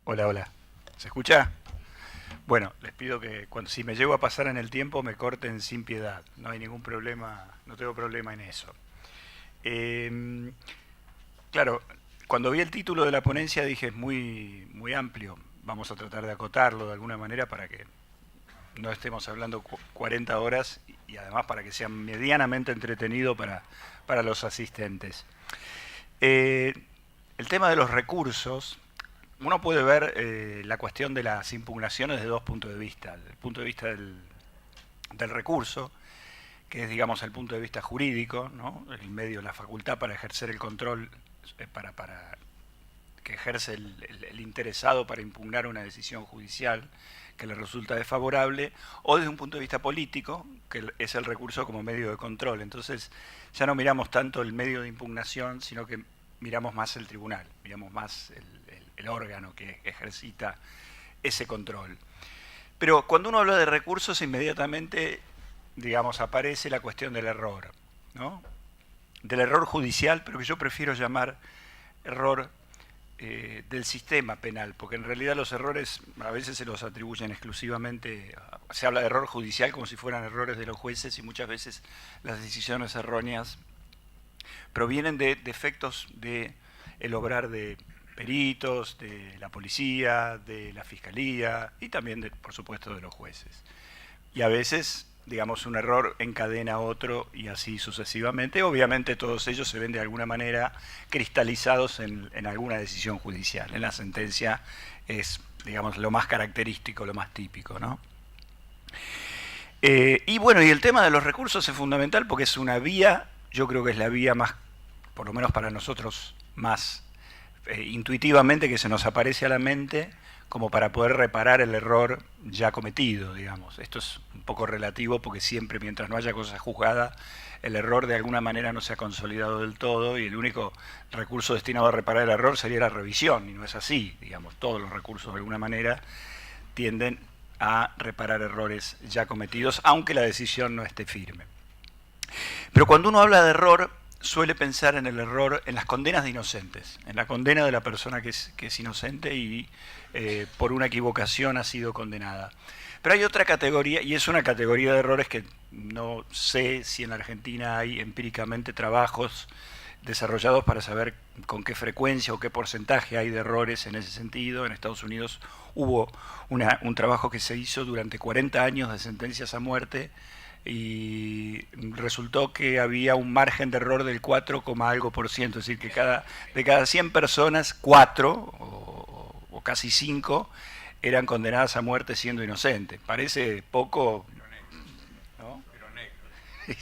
Hola, hola. ¿Se escucha? Bueno, les pido que si me llego a pasar en el tiempo me corten sin piedad. No hay ningún problema, no tengo problema en eso. Eh, claro, cuando vi el título de la ponencia dije es muy, muy amplio. Vamos a tratar de acotarlo de alguna manera para que no estemos hablando 40 horas y además para que sea medianamente entretenido para los asistentes. Eh, el tema de los recursos, uno puede ver la cuestión de las impugnaciones de dos puntos de vista. El punto de vista del recurso, que es, digamos, el punto de vista jurídico, ¿no? El medio, la facultad para ejercer el control, para que ejerce el interesado para impugnar una decisión judicial que le resulta desfavorable, o desde un punto de vista político, que es el recurso como medio de control. Entonces ya no miramos tanto el medio de impugnación, sino que miramos más el tribunal, miramos más el órgano que ejercita ese control. Pero cuando uno habla de recursos, inmediatamente, digamos, aparece la cuestión del error, ¿no? Del error judicial, pero que yo prefiero llamar error del sistema penal, porque en realidad los errores a veces se los atribuyen exclusivamente, se habla de error judicial como si fueran errores de los jueces y muchas veces las decisiones erróneas provienen de defectos de el obrar de peritos, de la policía, de la fiscalía y también, por supuesto, de los jueces. Y a veces, digamos, un error encadena otro y así sucesivamente. Obviamente todos ellos se ven de alguna manera cristalizados en alguna decisión judicial. En la sentencia es, digamos, lo más característico, lo más típico, ¿no? Y bueno, y el tema de los recursos es fundamental porque es una vía, yo creo que es la vía más, por lo menos para nosotros, más intuitivamente que se nos aparece a la mente como para poder reparar el error ya cometido, digamos. Esto es un poco relativo porque siempre mientras no haya cosa juzgada, el error de alguna manera no se ha consolidado del todo y el único recurso destinado a reparar el error sería la revisión, y no es así, digamos. Todos los recursos de alguna manera tienden a reparar errores ya cometidos, aunque la decisión no esté firme. Pero cuando uno habla de error, suele pensar en el error, en las condenas de inocentes, en la condena de la persona que es inocente y por una equivocación ha sido condenada. Pero hay otra categoría, y es una categoría de errores que no sé si en Argentina hay empíricamente trabajos desarrollados para saber con qué frecuencia o qué porcentaje hay de errores en ese sentido. En Estados Unidos hubo un trabajo que se hizo durante 40 años de sentencias a muerte y resultó que había un margen de error del 4, algo por ciento, es decir, que de cada 100 personas, 4 o casi 5 eran condenadas a muerte siendo inocentes. Parece poco, ¿no?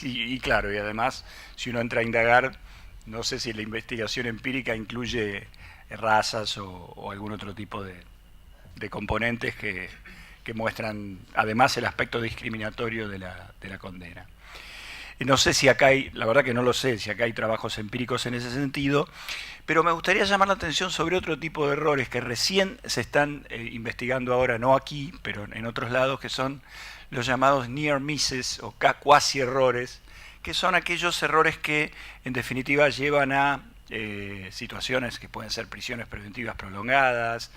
Y claro, y además, si uno entra a indagar, no sé si la investigación empírica incluye razas o algún otro tipo de componentes que muestran además el aspecto discriminatorio de la condena. No sé si acá hay, la verdad que no lo sé, si acá hay trabajos empíricos en ese sentido, pero me gustaría llamar la atención sobre otro tipo de errores que recién se están investigando ahora, no aquí, pero en otros lados, que son los llamados near misses o cuasi errores, que son aquellos errores que en definitiva llevan a situaciones que pueden ser prisiones preventivas prolongadas,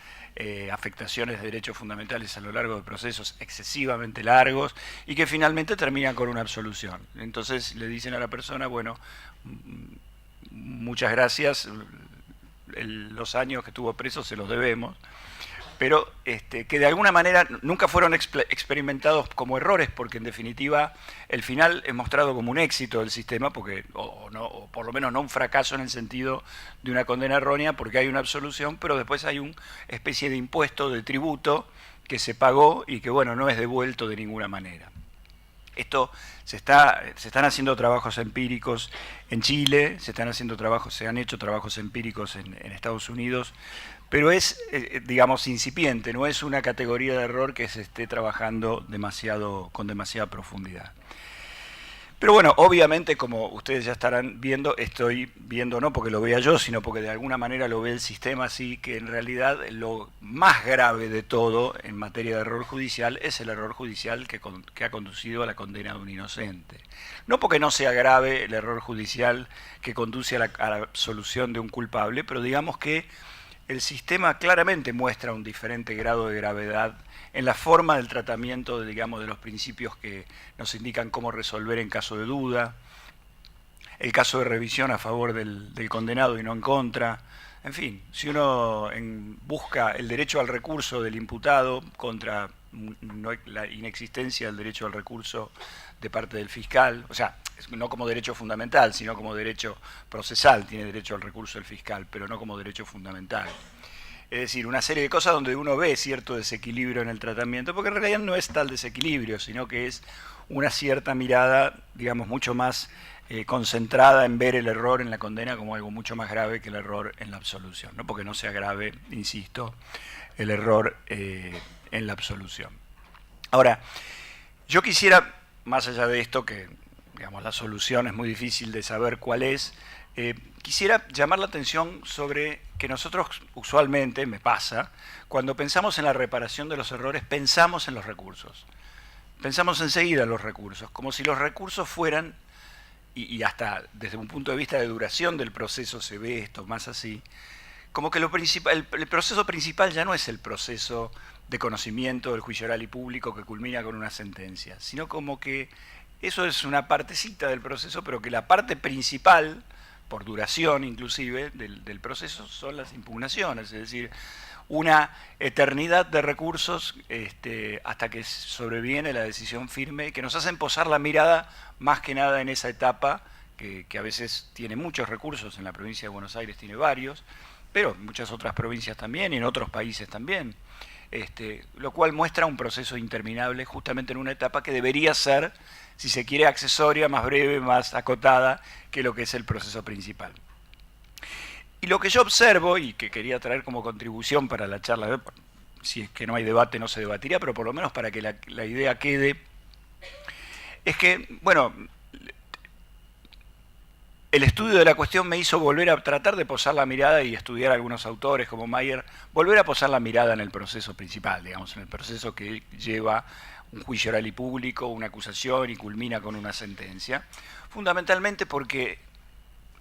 afectaciones de derechos fundamentales a lo largo de procesos excesivamente largos y que finalmente terminan con una absolución. Entonces le dicen a la persona, bueno, muchas gracias, los años que estuvo preso se los debemos, pero que de alguna manera nunca fueron experimentados como errores, porque en definitiva el final es mostrado como un éxito del sistema, porque, o por lo menos no un fracaso en el sentido de una condena errónea, porque hay una absolución, pero después hay una especie de impuesto, de tributo, que se pagó y que, bueno, no es devuelto de ninguna manera. Esto se están haciendo trabajos empíricos en Chile, se han hecho trabajos empíricos en Estados Unidos, pero es, digamos, incipiente, no es una categoría de error que se esté trabajando con demasiada profundidad. Pero bueno, obviamente, como ustedes ya estarán viendo, estoy viendo no porque lo vea yo, sino porque de alguna manera lo ve el sistema, así que en realidad lo más grave de todo en materia de error judicial es el error judicial que ha conducido a la condena de un inocente. No porque no sea grave el error judicial que conduce a la absolución de un culpable, pero digamos que el sistema claramente muestra un diferente grado de gravedad en la forma del tratamiento, digamos, de los principios que nos indican cómo resolver en caso de duda, el caso de revisión a favor del condenado y no en contra. En fin, si uno busca el derecho al recurso del imputado contra la inexistencia del derecho al recurso de parte del fiscal, o sea, no como derecho fundamental, sino como derecho procesal, tiene derecho al recurso el fiscal, pero no como derecho fundamental. Es decir, una serie de cosas donde uno ve cierto desequilibrio en el tratamiento, porque en realidad no es tal desequilibrio, sino que es una cierta mirada, digamos, mucho más concentrada en ver el error en la condena como algo mucho más grave que el error en la absolución, ¿no? Porque no sea grave, insisto, el error en la absolución. Ahora, yo quisiera, más allá de esto, que digamos la solución es muy difícil de saber cuál es, quisiera llamar la atención sobre que nosotros usualmente, me pasa, cuando pensamos en la reparación de los errores, pensamos en los recursos. Pensamos enseguida en los recursos, como si los recursos fueran, y hasta desde un punto de vista de duración del proceso se ve esto más así, como que el proceso principal ya no es el proceso de conocimiento del juicio oral y público que culmina con una sentencia, sino como que eso es una partecita del proceso, pero que la parte principal, por duración inclusive, del proceso son las impugnaciones, es decir, una eternidad de recursos hasta que sobreviene la decisión firme, que nos hacen posar la mirada más que nada en esa etapa, que a veces tiene muchos recursos, en la provincia de Buenos Aires tiene varios, pero en muchas otras provincias también y en otros países también. Lo cual muestra un proceso interminable justamente en una etapa que debería ser, si se quiere, accesoria, más breve, más acotada que lo que es el proceso principal. Y lo que yo observo, y que quería traer como contribución para la charla, si es que no hay debate no se debatiría, pero por lo menos para que la idea quede, es que, bueno, el estudio de la cuestión me hizo volver a tratar de posar la mirada y estudiar a algunos autores como Mayer, volver a posar la mirada en el proceso principal, digamos, en el proceso que lleva un juicio oral y público, una acusación y culmina con una sentencia, fundamentalmente porque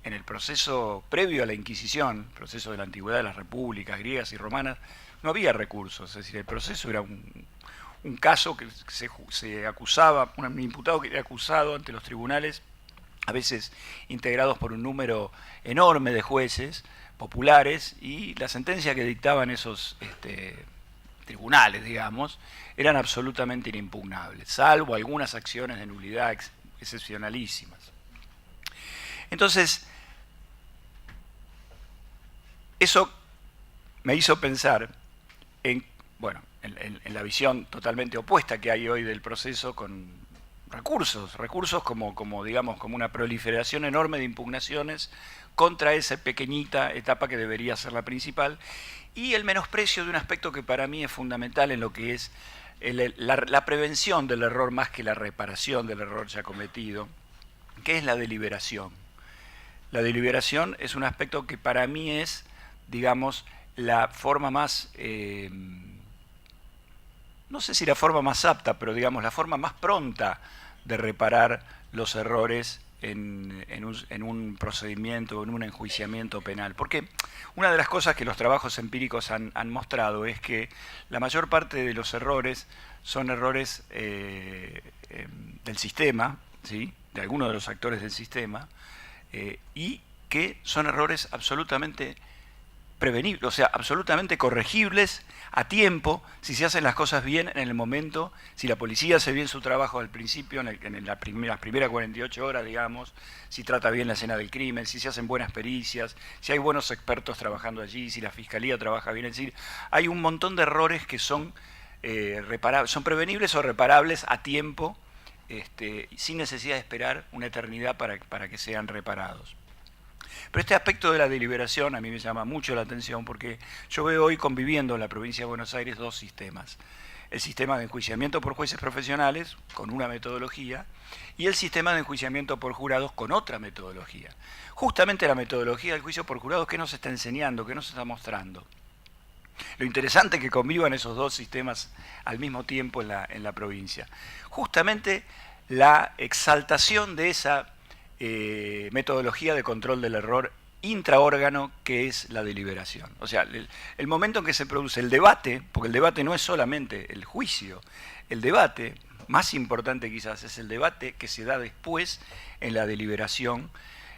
en el proceso previo a la Inquisición, proceso de la antigüedad de las repúblicas griegas y romanas, no había recursos, es decir, el proceso era un caso que se acusaba, un imputado que era acusado ante los tribunales, a veces integrados por un número enorme de jueces populares, y la sentencia que dictaban esos tribunales, digamos, eran absolutamente inimpugnables, salvo algunas acciones de nulidad excepcionalísimas. Entonces, eso me hizo pensar en, bueno, en la visión totalmente opuesta que hay hoy del proceso con recursos como digamos, como una proliferación enorme de impugnaciones contra esa pequeñita etapa que debería ser la principal, y el menosprecio de un aspecto que para mí es fundamental en lo que es la prevención del error más que la reparación del error ya cometido, que es la deliberación. La deliberación es un aspecto que para mí es, digamos, la forma más, no sé si la forma más apta, pero digamos la forma más pronta de reparar los errores en un procedimiento, en un enjuiciamiento penal. Porque una de las cosas que los trabajos empíricos han mostrado es que la mayor parte de los errores son errores del sistema, ¿sí?, de algunos de los actores del sistema, y que son errores absolutamente prevenibles, o sea, absolutamente corregibles a tiempo, si se hacen las cosas bien en el momento, si la policía hace bien su trabajo al principio, en las primeras 48 horas, digamos, si trata bien la escena del crimen, si se hacen buenas pericias, si hay buenos expertos trabajando allí, si la fiscalía trabaja bien, es decir, hay un montón de errores que son son prevenibles o reparables a tiempo, sin necesidad de esperar una eternidad para que sean reparados. Pero este aspecto de la deliberación a mí me llama mucho la atención porque yo veo hoy conviviendo en la provincia de Buenos Aires dos sistemas. El sistema de enjuiciamiento por jueces profesionales, con una metodología, y el sistema de enjuiciamiento por jurados con otra metodología. Justamente la metodología del juicio por jurados, ¿qué nos está enseñando? ¿Qué nos está mostrando? Lo interesante es que convivan esos dos sistemas al mismo tiempo en la provincia. Justamente la exaltación de esa metodología de control del error intraórgano que es la deliberación. O sea, el momento en que se produce el debate, porque el debate no es solamente el juicio, el debate más importante quizás es el debate que se da después en la deliberación.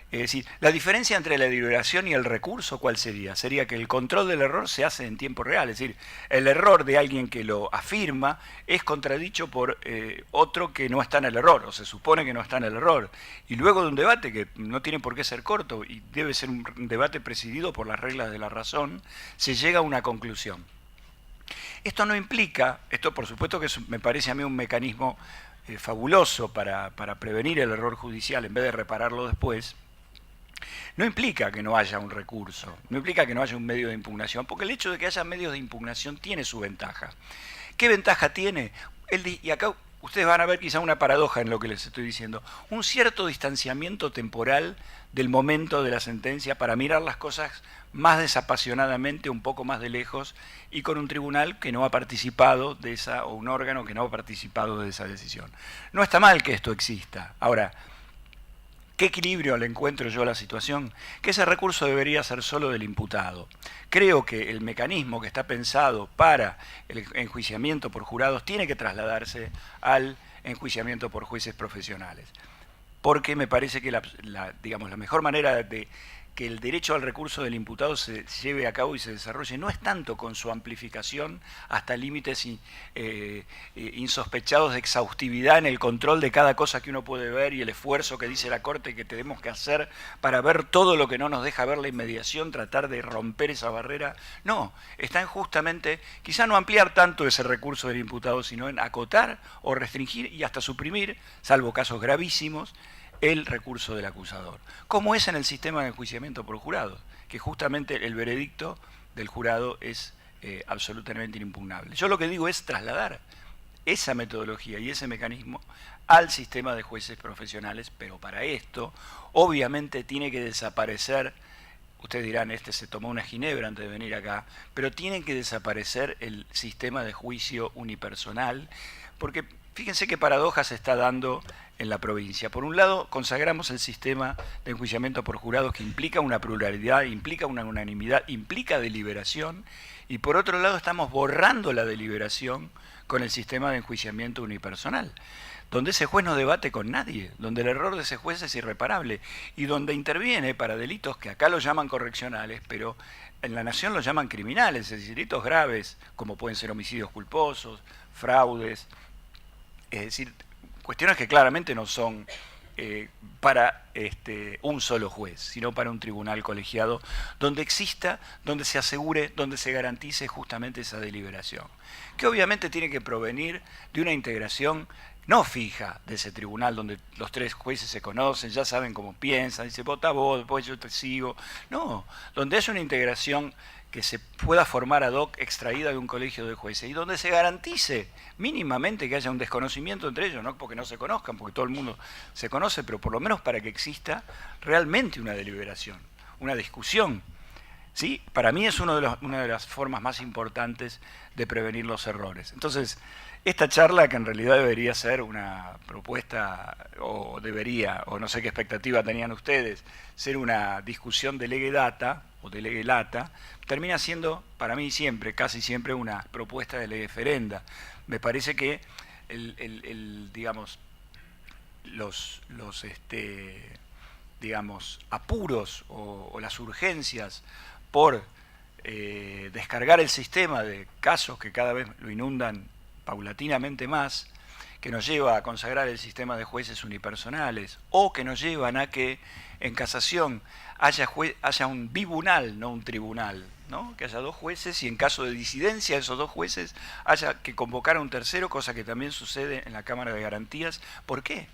Es decir, la diferencia entre la deliberación y el recurso, ¿cuál sería? Sería que el control del error se hace en tiempo real, es decir, el error de alguien que lo afirma es contradicho por otro que no está en el error, o se supone que no está en el error. Y luego de un debate que no tiene por qué ser corto y debe ser un debate presidido por las reglas de la razón, se llega a una conclusión. Esto no implica, esto por supuesto que me parece a mí un mecanismo fabuloso para prevenir el error judicial en vez de repararlo después. No implica que no haya un recurso, no implica que no haya un medio de impugnación, porque el hecho de que haya medios de impugnación tiene su ventaja. ¿Qué ventaja tiene? Y acá ustedes van a ver quizá una paradoja en lo que les estoy diciendo, un cierto distanciamiento temporal del momento de la sentencia para mirar las cosas más desapasionadamente, un poco más de lejos, y con un tribunal que no ha participado de esa, o un órgano que no ha participado de esa decisión. No está mal que esto exista. Ahora, ¿qué equilibrio le encuentro yo a la situación? Que ese recurso debería ser solo del imputado. Creo que el mecanismo que está pensado para el enjuiciamiento por jurados tiene que trasladarse al enjuiciamiento por jueces profesionales. Porque me parece que digamos, la mejor manera de que el derecho al recurso del imputado se lleve a cabo y se desarrolle no es tanto con su amplificación hasta límites insospechados de exhaustividad en el control de cada cosa que uno puede ver y el esfuerzo que dice la Corte que tenemos que hacer para ver todo lo que no nos deja ver la inmediación, tratar de romper esa barrera. No, está en justamente, quizá no ampliar tanto ese recurso del imputado, sino en acotar o restringir y hasta suprimir, salvo casos gravísimos, el recurso del acusador, como es en el sistema de enjuiciamiento por jurados, que justamente el veredicto del jurado es absolutamente inimpugnable. Yo lo que digo es trasladar esa metodología y ese mecanismo al sistema de jueces profesionales, pero para esto obviamente tiene que desaparecer, ustedes dirán, este se tomó una ginebra antes de venir acá, pero tiene que desaparecer el sistema de juicio unipersonal, porque fíjense qué paradoja se está dando en la provincia. Por un lado, consagramos el sistema de enjuiciamiento por jurados que implica una pluralidad, implica una unanimidad, implica deliberación, y por otro lado estamos borrando la deliberación con el sistema de enjuiciamiento unipersonal, donde ese juez no debate con nadie, donde el error de ese juez es irreparable y donde interviene para delitos que acá lo llaman correccionales, pero en la nación lo llaman criminales, es decir, delitos graves, como pueden ser homicidios culposos, fraudes, es decir, cuestiones que claramente no son para un solo juez, sino para un tribunal colegiado donde exista, donde se asegure, donde se garantice justamente esa deliberación, que obviamente tiene que provenir de una integración no fija de ese tribunal donde los tres jueces se conocen, ya saben cómo piensan, dice vota vos, después yo te sigo. No, donde haya una integración que se pueda formar ad hoc extraída de un colegio de jueces y donde se garantice mínimamente que haya un desconocimiento entre ellos, no porque no se conozcan, porque todo el mundo se conoce, pero por lo menos para que exista realmente una deliberación, una discusión. ¿Sí? Para mí es una de las formas más importantes de prevenir los errores. Entonces, esta charla, que en realidad debería ser una propuesta, o debería, o no sé qué expectativa tenían ustedes, ser una discusión de lege data o de lege lata, termina siendo, para mí siempre, casi siempre, una propuesta de lege ferenda. Me parece que digamos, digamos, apuros o las urgencias por descargar el sistema de casos que cada vez lo inundan paulatinamente más, que nos lleva a consagrar el sistema de jueces unipersonales, o que nos llevan a que en casación haya un bibunal, no un tribunal, ¿no? Que haya dos jueces y en caso de disidencia de esos dos jueces haya que convocar a un tercero, cosa que también sucede en la Cámara de Garantías. ¿Por qué?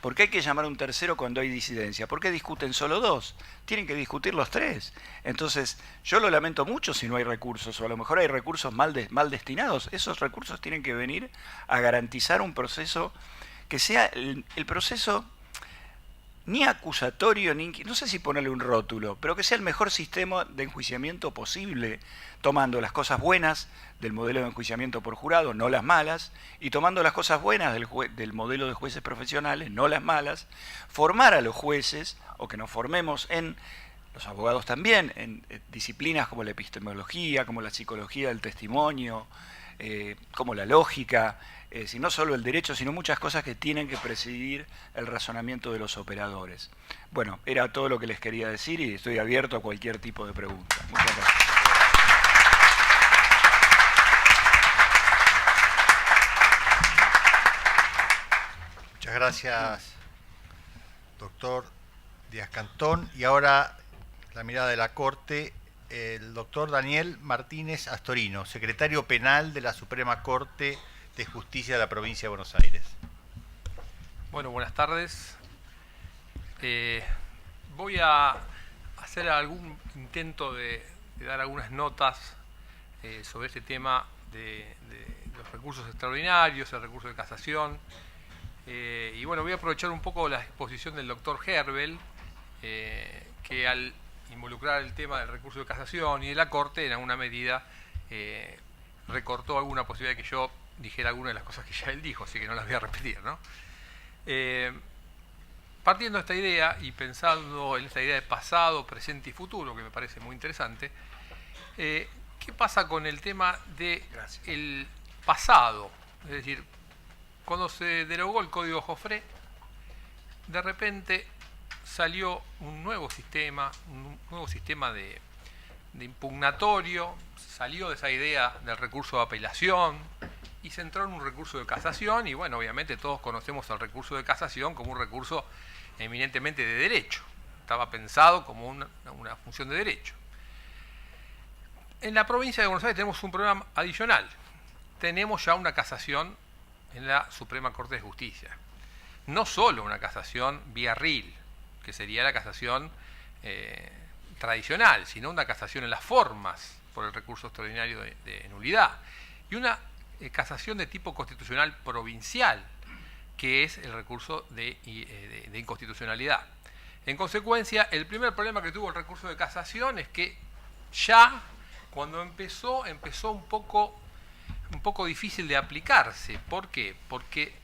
¿Por qué hay que llamar a un tercero cuando hay disidencia? ¿Por qué discuten solo dos? Tienen que discutir los tres. Entonces, yo lo lamento mucho si no hay recursos, o a lo mejor hay recursos mal destinados. Esos recursos tienen que venir a garantizar un proceso que sea el proceso ni acusatorio, ni, no sé si ponerle un rótulo, pero que sea el mejor sistema de enjuiciamiento posible, tomando las cosas buenas del modelo de enjuiciamiento por jurado, no las malas, y tomando las cosas buenas del modelo de jueces profesionales, no las malas, formar a los jueces, o que nos formemos en los abogados también, en disciplinas como la epistemología, como la psicología del testimonio, como la lógica, si no solo el derecho, sino muchas cosas que tienen que presidir el razonamiento de los operadores. Bueno, era todo lo que les quería decir y estoy abierto a cualquier tipo de pregunta. Muchas gracias. Muchas gracias, doctor Díaz Cantón. Y ahora la mirada de la Corte, el doctor Daniel Martínez Astorino, secretario penal de la Suprema Corte de Justicia de la Provincia de Buenos Aires. Bueno, buenas tardes. Voy a hacer algún intento de dar algunas notas sobre este tema de los recursos extraordinarios, el recurso de casación. Y bueno, voy a aprovechar un poco la exposición del doctor Herbel, que al involucrar el tema del recurso de casación y de la Corte, en alguna medida recortó alguna posibilidad de que yo dijera alguna de las cosas que ya él dijo, así que no las voy a repetir, ¿no? Partiendo de esta idea y pensando en esta idea de pasado, presente y futuro, que me parece muy interesante, ¿qué pasa con el tema del pasado? Es decir, cuando se derogó el Código Joffre, de repente salió un nuevo sistema de impugnatorio, salió de esa idea del recurso de apelación y se entró en un recurso de casación y bueno, obviamente todos conocemos el recurso de casación como un recurso eminentemente de derecho. Estaba pensado como una función de derecho. En la provincia de Buenos Aires tenemos un problema adicional. Tenemos ya una casación en la Suprema Corte de Justicia. No solo una casación vía RIL, que sería la casación tradicional, sino una casación en las formas por el recurso extraordinario de nulidad. Y una casación de tipo constitucional provincial, que es el recurso de inconstitucionalidad. En consecuencia, el primer problema que tuvo el recurso de casación es que ya cuando empezó un poco difícil de aplicarse. ¿Por qué? Porque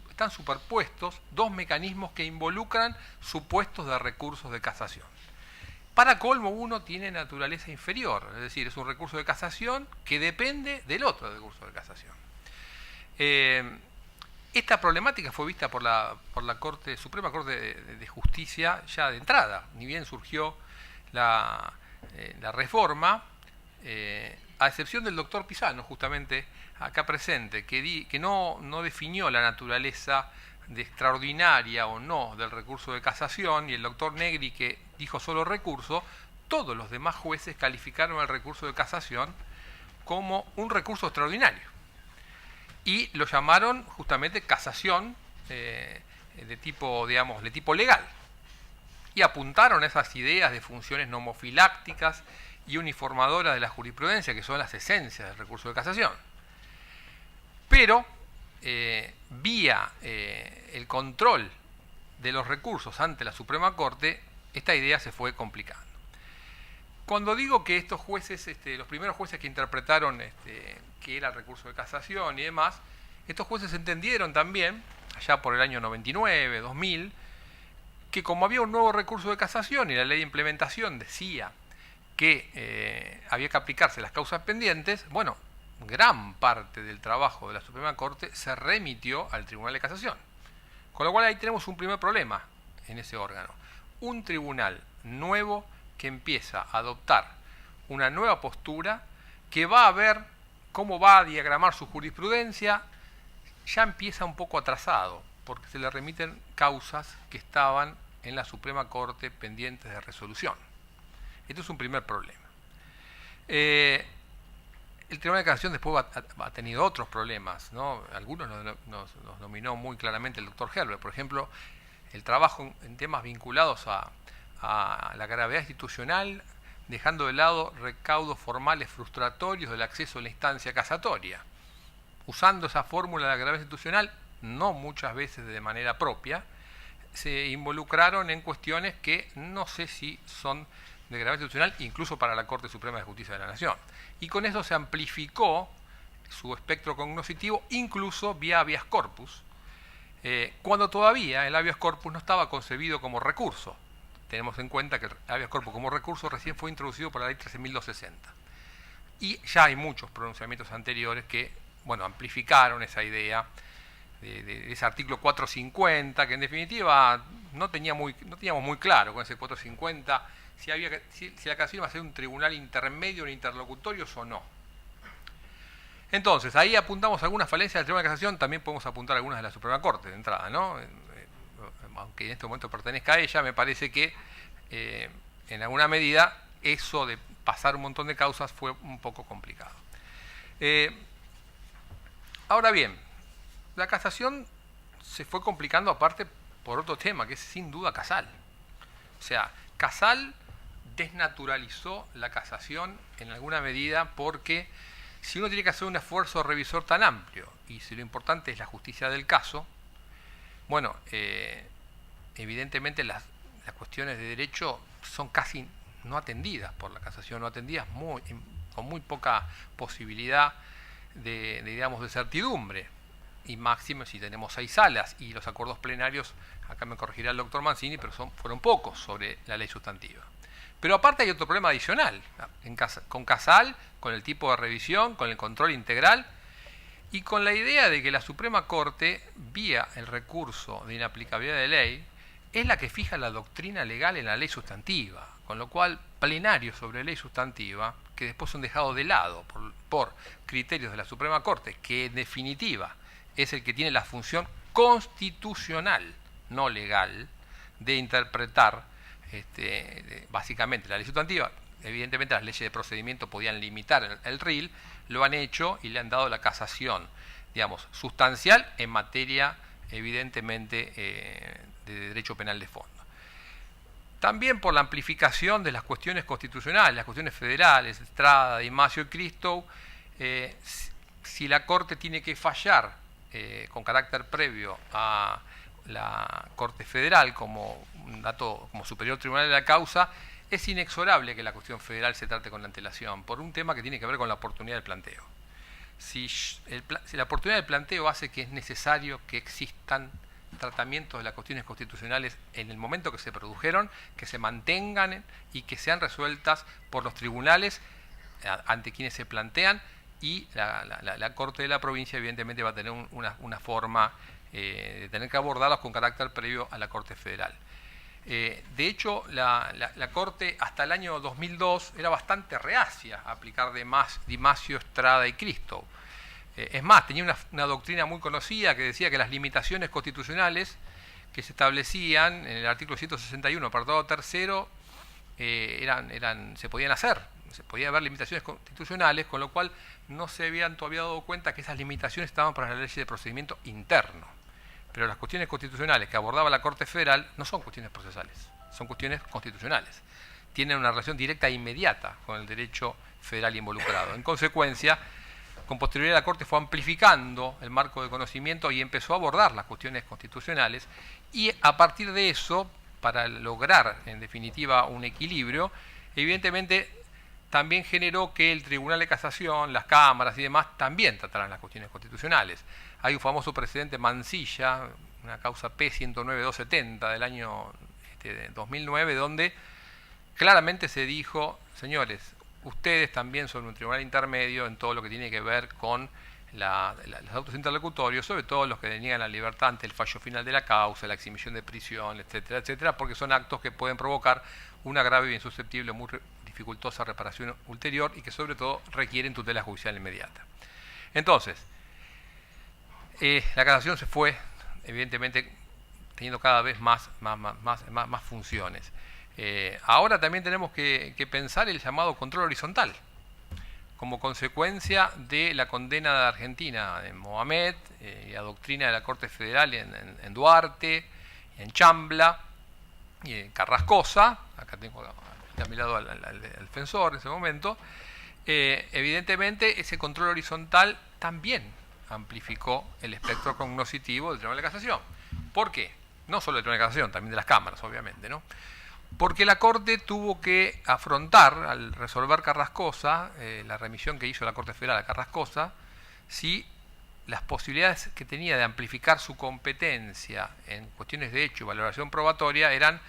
están superpuestos dos mecanismos que involucran supuestos de recursos de casación. Para colmo, uno tiene naturaleza inferior, es decir, es un recurso de casación que depende del otro recurso de casación. Esta problemática fue vista por la Suprema Corte de Justicia ya de entrada, ni bien surgió la reforma, a excepción del doctor Pisano, justamente acá presente, que no definió la naturaleza de extraordinaria o no del recurso de casación, y el doctor Negri, que dijo solo recurso, todos los demás jueces calificaron el recurso de casación como un recurso extraordinario. Y lo llamaron justamente casación de tipo legal. Y apuntaron a esas ideas de funciones nomofilácticas y uniformadoras de la jurisprudencia, que son las esencias del recurso de casación. Pero, vía el control de los recursos ante la Suprema Corte, esta idea se fue complicando. Cuando digo que estos jueces, los primeros jueces que interpretaron que era el recurso de casación y demás, estos jueces entendieron también, allá por el año 99, 2000, que como había un nuevo recurso de casación y la ley de implementación decía que había que aplicarse las causas pendientes, bueno, gran parte del trabajo de la Suprema Corte se remitió al Tribunal de Casación. Con lo cual ahí tenemos un primer problema en ese órgano. Un tribunal nuevo que empieza a adoptar una nueva postura, que va a ver cómo va a diagramar su jurisprudencia, ya empieza un poco atrasado, porque se le remiten causas que estaban en la Suprema Corte pendientes de resolución. Esto es un primer problema. El Tribunal de Casación después ha tenido otros problemas, ¿no? Algunos nos nominó muy claramente el doctor Herbert. Por ejemplo, el trabajo en temas vinculados a la gravedad institucional, dejando de lado recaudos formales frustratorios del acceso a la instancia casatoria. Usando esa fórmula de la gravedad institucional, no muchas veces de manera propia, se involucraron en cuestiones que no sé si son de gravedad institucional, incluso para la Corte Suprema de Justicia de la Nación. Y con eso se amplificó su espectro cognoscitivo, incluso vía habeas corpus, cuando todavía el habeas corpus no estaba concebido como recurso. tenemos en cuenta que el habeas corpus como recurso recién fue introducido por la ley 13.260. Y ya hay muchos pronunciamientos anteriores que, bueno, amplificaron esa idea de ese artículo 450, que en definitiva no teníamos muy claro con ese 450 si la casación iba a ser un tribunal intermedio en interlocutorios o no. Entonces, ahí apuntamos algunas falencias del Tribunal de Casación, también podemos apuntar algunas de la Suprema Corte de entrada, ¿no? Aunque en este momento pertenezca a ella, me parece que en alguna medida eso de pasar un montón de causas fue un poco complicado. Ahora bien, la casación se fue complicando aparte por otro tema, que es sin duda Casal. O sea, Casal desnaturalizó la casación en alguna medida porque si uno tiene que hacer un esfuerzo revisor tan amplio y si lo importante es la justicia del caso, bueno, evidentemente las cuestiones de derecho son casi no atendidas por la casación, no atendidas con muy poca posibilidad digamos, de certidumbre. Y máximo si tenemos 6 salas y los acuerdos plenarios, acá me corregirá el doctor Mancini, pero fueron pocos sobre la ley sustantiva. Pero aparte hay otro problema adicional, con Casal, con el tipo de revisión, con el control integral y con la idea de que la Suprema Corte, vía el recurso de inaplicabilidad de ley, es la que fija la doctrina legal en la ley sustantiva, con lo cual plenarios sobre ley sustantiva, que después son dejados de lado por criterios de la Suprema Corte, que en definitiva es el que tiene la función constitucional, no legal, de interpretar básicamente la ley sustantiva. Evidentemente las leyes de procedimiento podían limitar el RIL, lo han hecho y le han dado la casación, digamos, sustancial en materia evidentemente de derecho penal de fondo. También por la amplificación de las cuestiones constitucionales, las cuestiones federales, Estrada, Di Masio y Cristo, si la Corte tiene que fallar con carácter previo a la Corte Federal como superior tribunal de la causa, es inexorable que la cuestión federal se trate con la antelación, por un tema que tiene que ver con la oportunidad del planteo. Si la oportunidad del planteo hace que es necesario que existan tratamientos de las cuestiones constitucionales en el momento que se produjeron, que se mantengan y que sean resueltas por los tribunales ante quienes se plantean, y la Corte de la provincia evidentemente va a tener una forma de tener que abordarlos con carácter previo a la Corte Federal. De hecho, la Corte hasta el año 2002 era bastante reacia a aplicar Di Masio, Estrada y Cristo. Es más, tenía una doctrina muy conocida que decía que las limitaciones constitucionales que se establecían en el artículo 161, apartado 3º, se podían hacer. Se podía haber limitaciones constitucionales, con lo cual no se habían todavía dado cuenta que esas limitaciones estaban para la ley de procedimiento interno. Pero las cuestiones constitucionales que abordaba la Corte Federal no son cuestiones procesales, son cuestiones constitucionales. Tienen una relación directa e inmediata con el derecho federal involucrado. En consecuencia, con posterioridad la Corte fue amplificando el marco de conocimiento y empezó a abordar las cuestiones constitucionales, y a partir de eso, para lograr en definitiva un equilibrio, evidentemente también generó que el Tribunal de Casación, las cámaras y demás también trataran las cuestiones constitucionales. Hay un famoso precedente Mansilla, una causa P-109-270 del año 2009, donde claramente se dijo, señores, ustedes también son un tribunal intermedio en todo lo que tiene que ver con los autos interlocutorios, sobre todo los que deniegan la libertad ante el fallo final de la causa, la exhibición de prisión, etcétera, etcétera, porque son actos que pueden provocar una grave y insusceptible, muy dificultosa reparación ulterior y que sobre todo requieren tutela judicial inmediata. Entonces, la casación se fue, evidentemente, teniendo cada vez más funciones. Ahora también tenemos que pensar el llamado control horizontal, como consecuencia de la condena de Argentina en Mohamed y la doctrina de la Corte Federal en Duarte, en Chambla y en Carrascosa. Acá tengo a mi lado al defensor en ese momento. Evidentemente ese control horizontal también amplificó el espectro cognoscitivo del Tribunal de Casación. ¿Por qué? No solo del Tribunal de Casación, también de las cámaras, obviamente, ¿no? Porque la Corte tuvo que afrontar, al resolver Carrascosa, la remisión que hizo la Corte Federal a Carrascosa, si las posibilidades que tenía de amplificar su competencia en cuestiones de hecho y valoración probatoria eran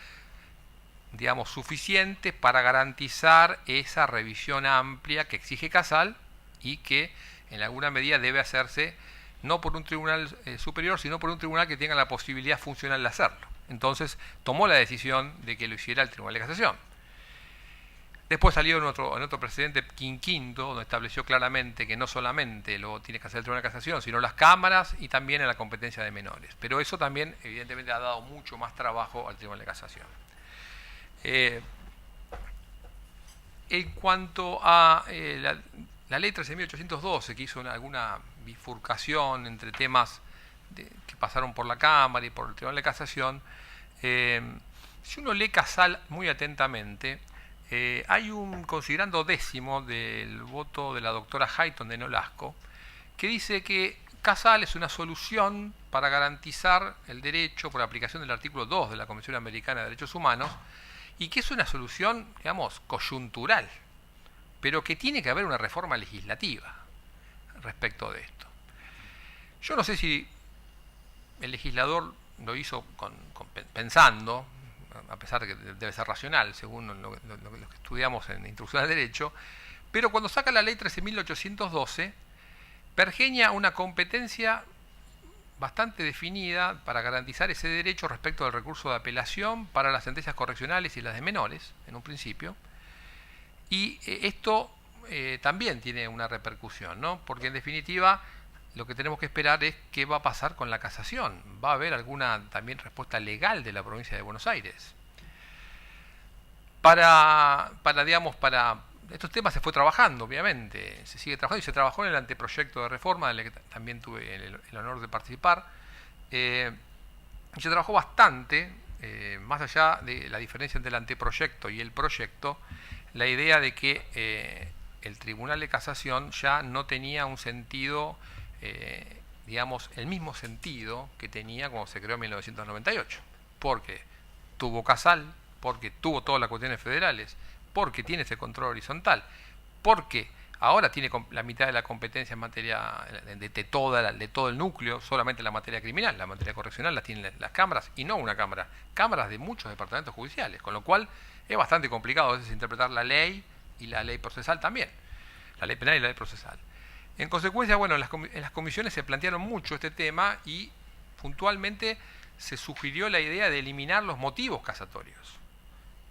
digamos, suficientes para garantizar esa revisión amplia que exige Casal y que en alguna medida debe hacerse no por un tribunal superior, sino por un tribunal que tenga la posibilidad funcional de hacerlo. Entonces tomó la decisión de que lo hiciera el Tribunal de Casación. Después salió en otro precedente quinquinto, donde estableció claramente que no solamente lo tiene que hacer el Tribunal de Casación, sino las cámaras y también en la competencia de menores. Pero eso también, evidentemente, ha dado mucho más trabajo al Tribunal de Casación. En cuanto a la ley 13.812, que hizo alguna bifurcación entre temas que pasaron por la Cámara y por el Tribunal de Casación, si uno lee Casal muy atentamente, hay un considerando décimo del voto de la doctora Hayton de Nolasco, que dice que Casal es una solución para garantizar el derecho por aplicación del artículo 2 de la Convención Americana de Derechos Humanos, y que es una solución, digamos, coyuntural, pero que tiene que haber una reforma legislativa respecto de esto. Yo no sé si el legislador lo hizo pensando, a pesar de que debe ser racional, según lo que estudiamos en Introducción al Derecho, pero cuando saca la ley 13.812, pergeña una competencia bastante definida para garantizar ese derecho respecto del recurso de apelación para las sentencias correccionales y las de menores, en un principio, y esto también tiene una repercusión, ¿no? Porque en definitiva lo que tenemos que esperar es qué va a pasar con la casación. ¿Va a haber alguna también respuesta legal de la provincia de Buenos Aires? Para estos temas se fue trabajando, obviamente, se sigue trabajando y se trabajó en el anteproyecto de reforma, del que también tuve el honor de participar. Y se trabajó bastante, más allá de la diferencia entre el anteproyecto y el proyecto, la idea de que el Tribunal de Casación ya no tenía un sentido, digamos, el mismo sentido que tenía cuando se creó en 1998, porque tuvo Casal, porque tuvo todas las cuestiones federales, porque tiene ese control horizontal, porque ahora tiene la mitad de la competencia en materia de todo el núcleo, solamente la materia criminal, la materia correccional la tienen las cámaras y no una cámara, cámaras de muchos departamentos judiciales, con lo cual es bastante complicado a veces interpretar la ley y la ley procesal también, la ley penal y la ley procesal. En consecuencia, bueno, en las comisiones se plantearon mucho este tema y puntualmente se sugirió la idea de eliminar los motivos casatorios.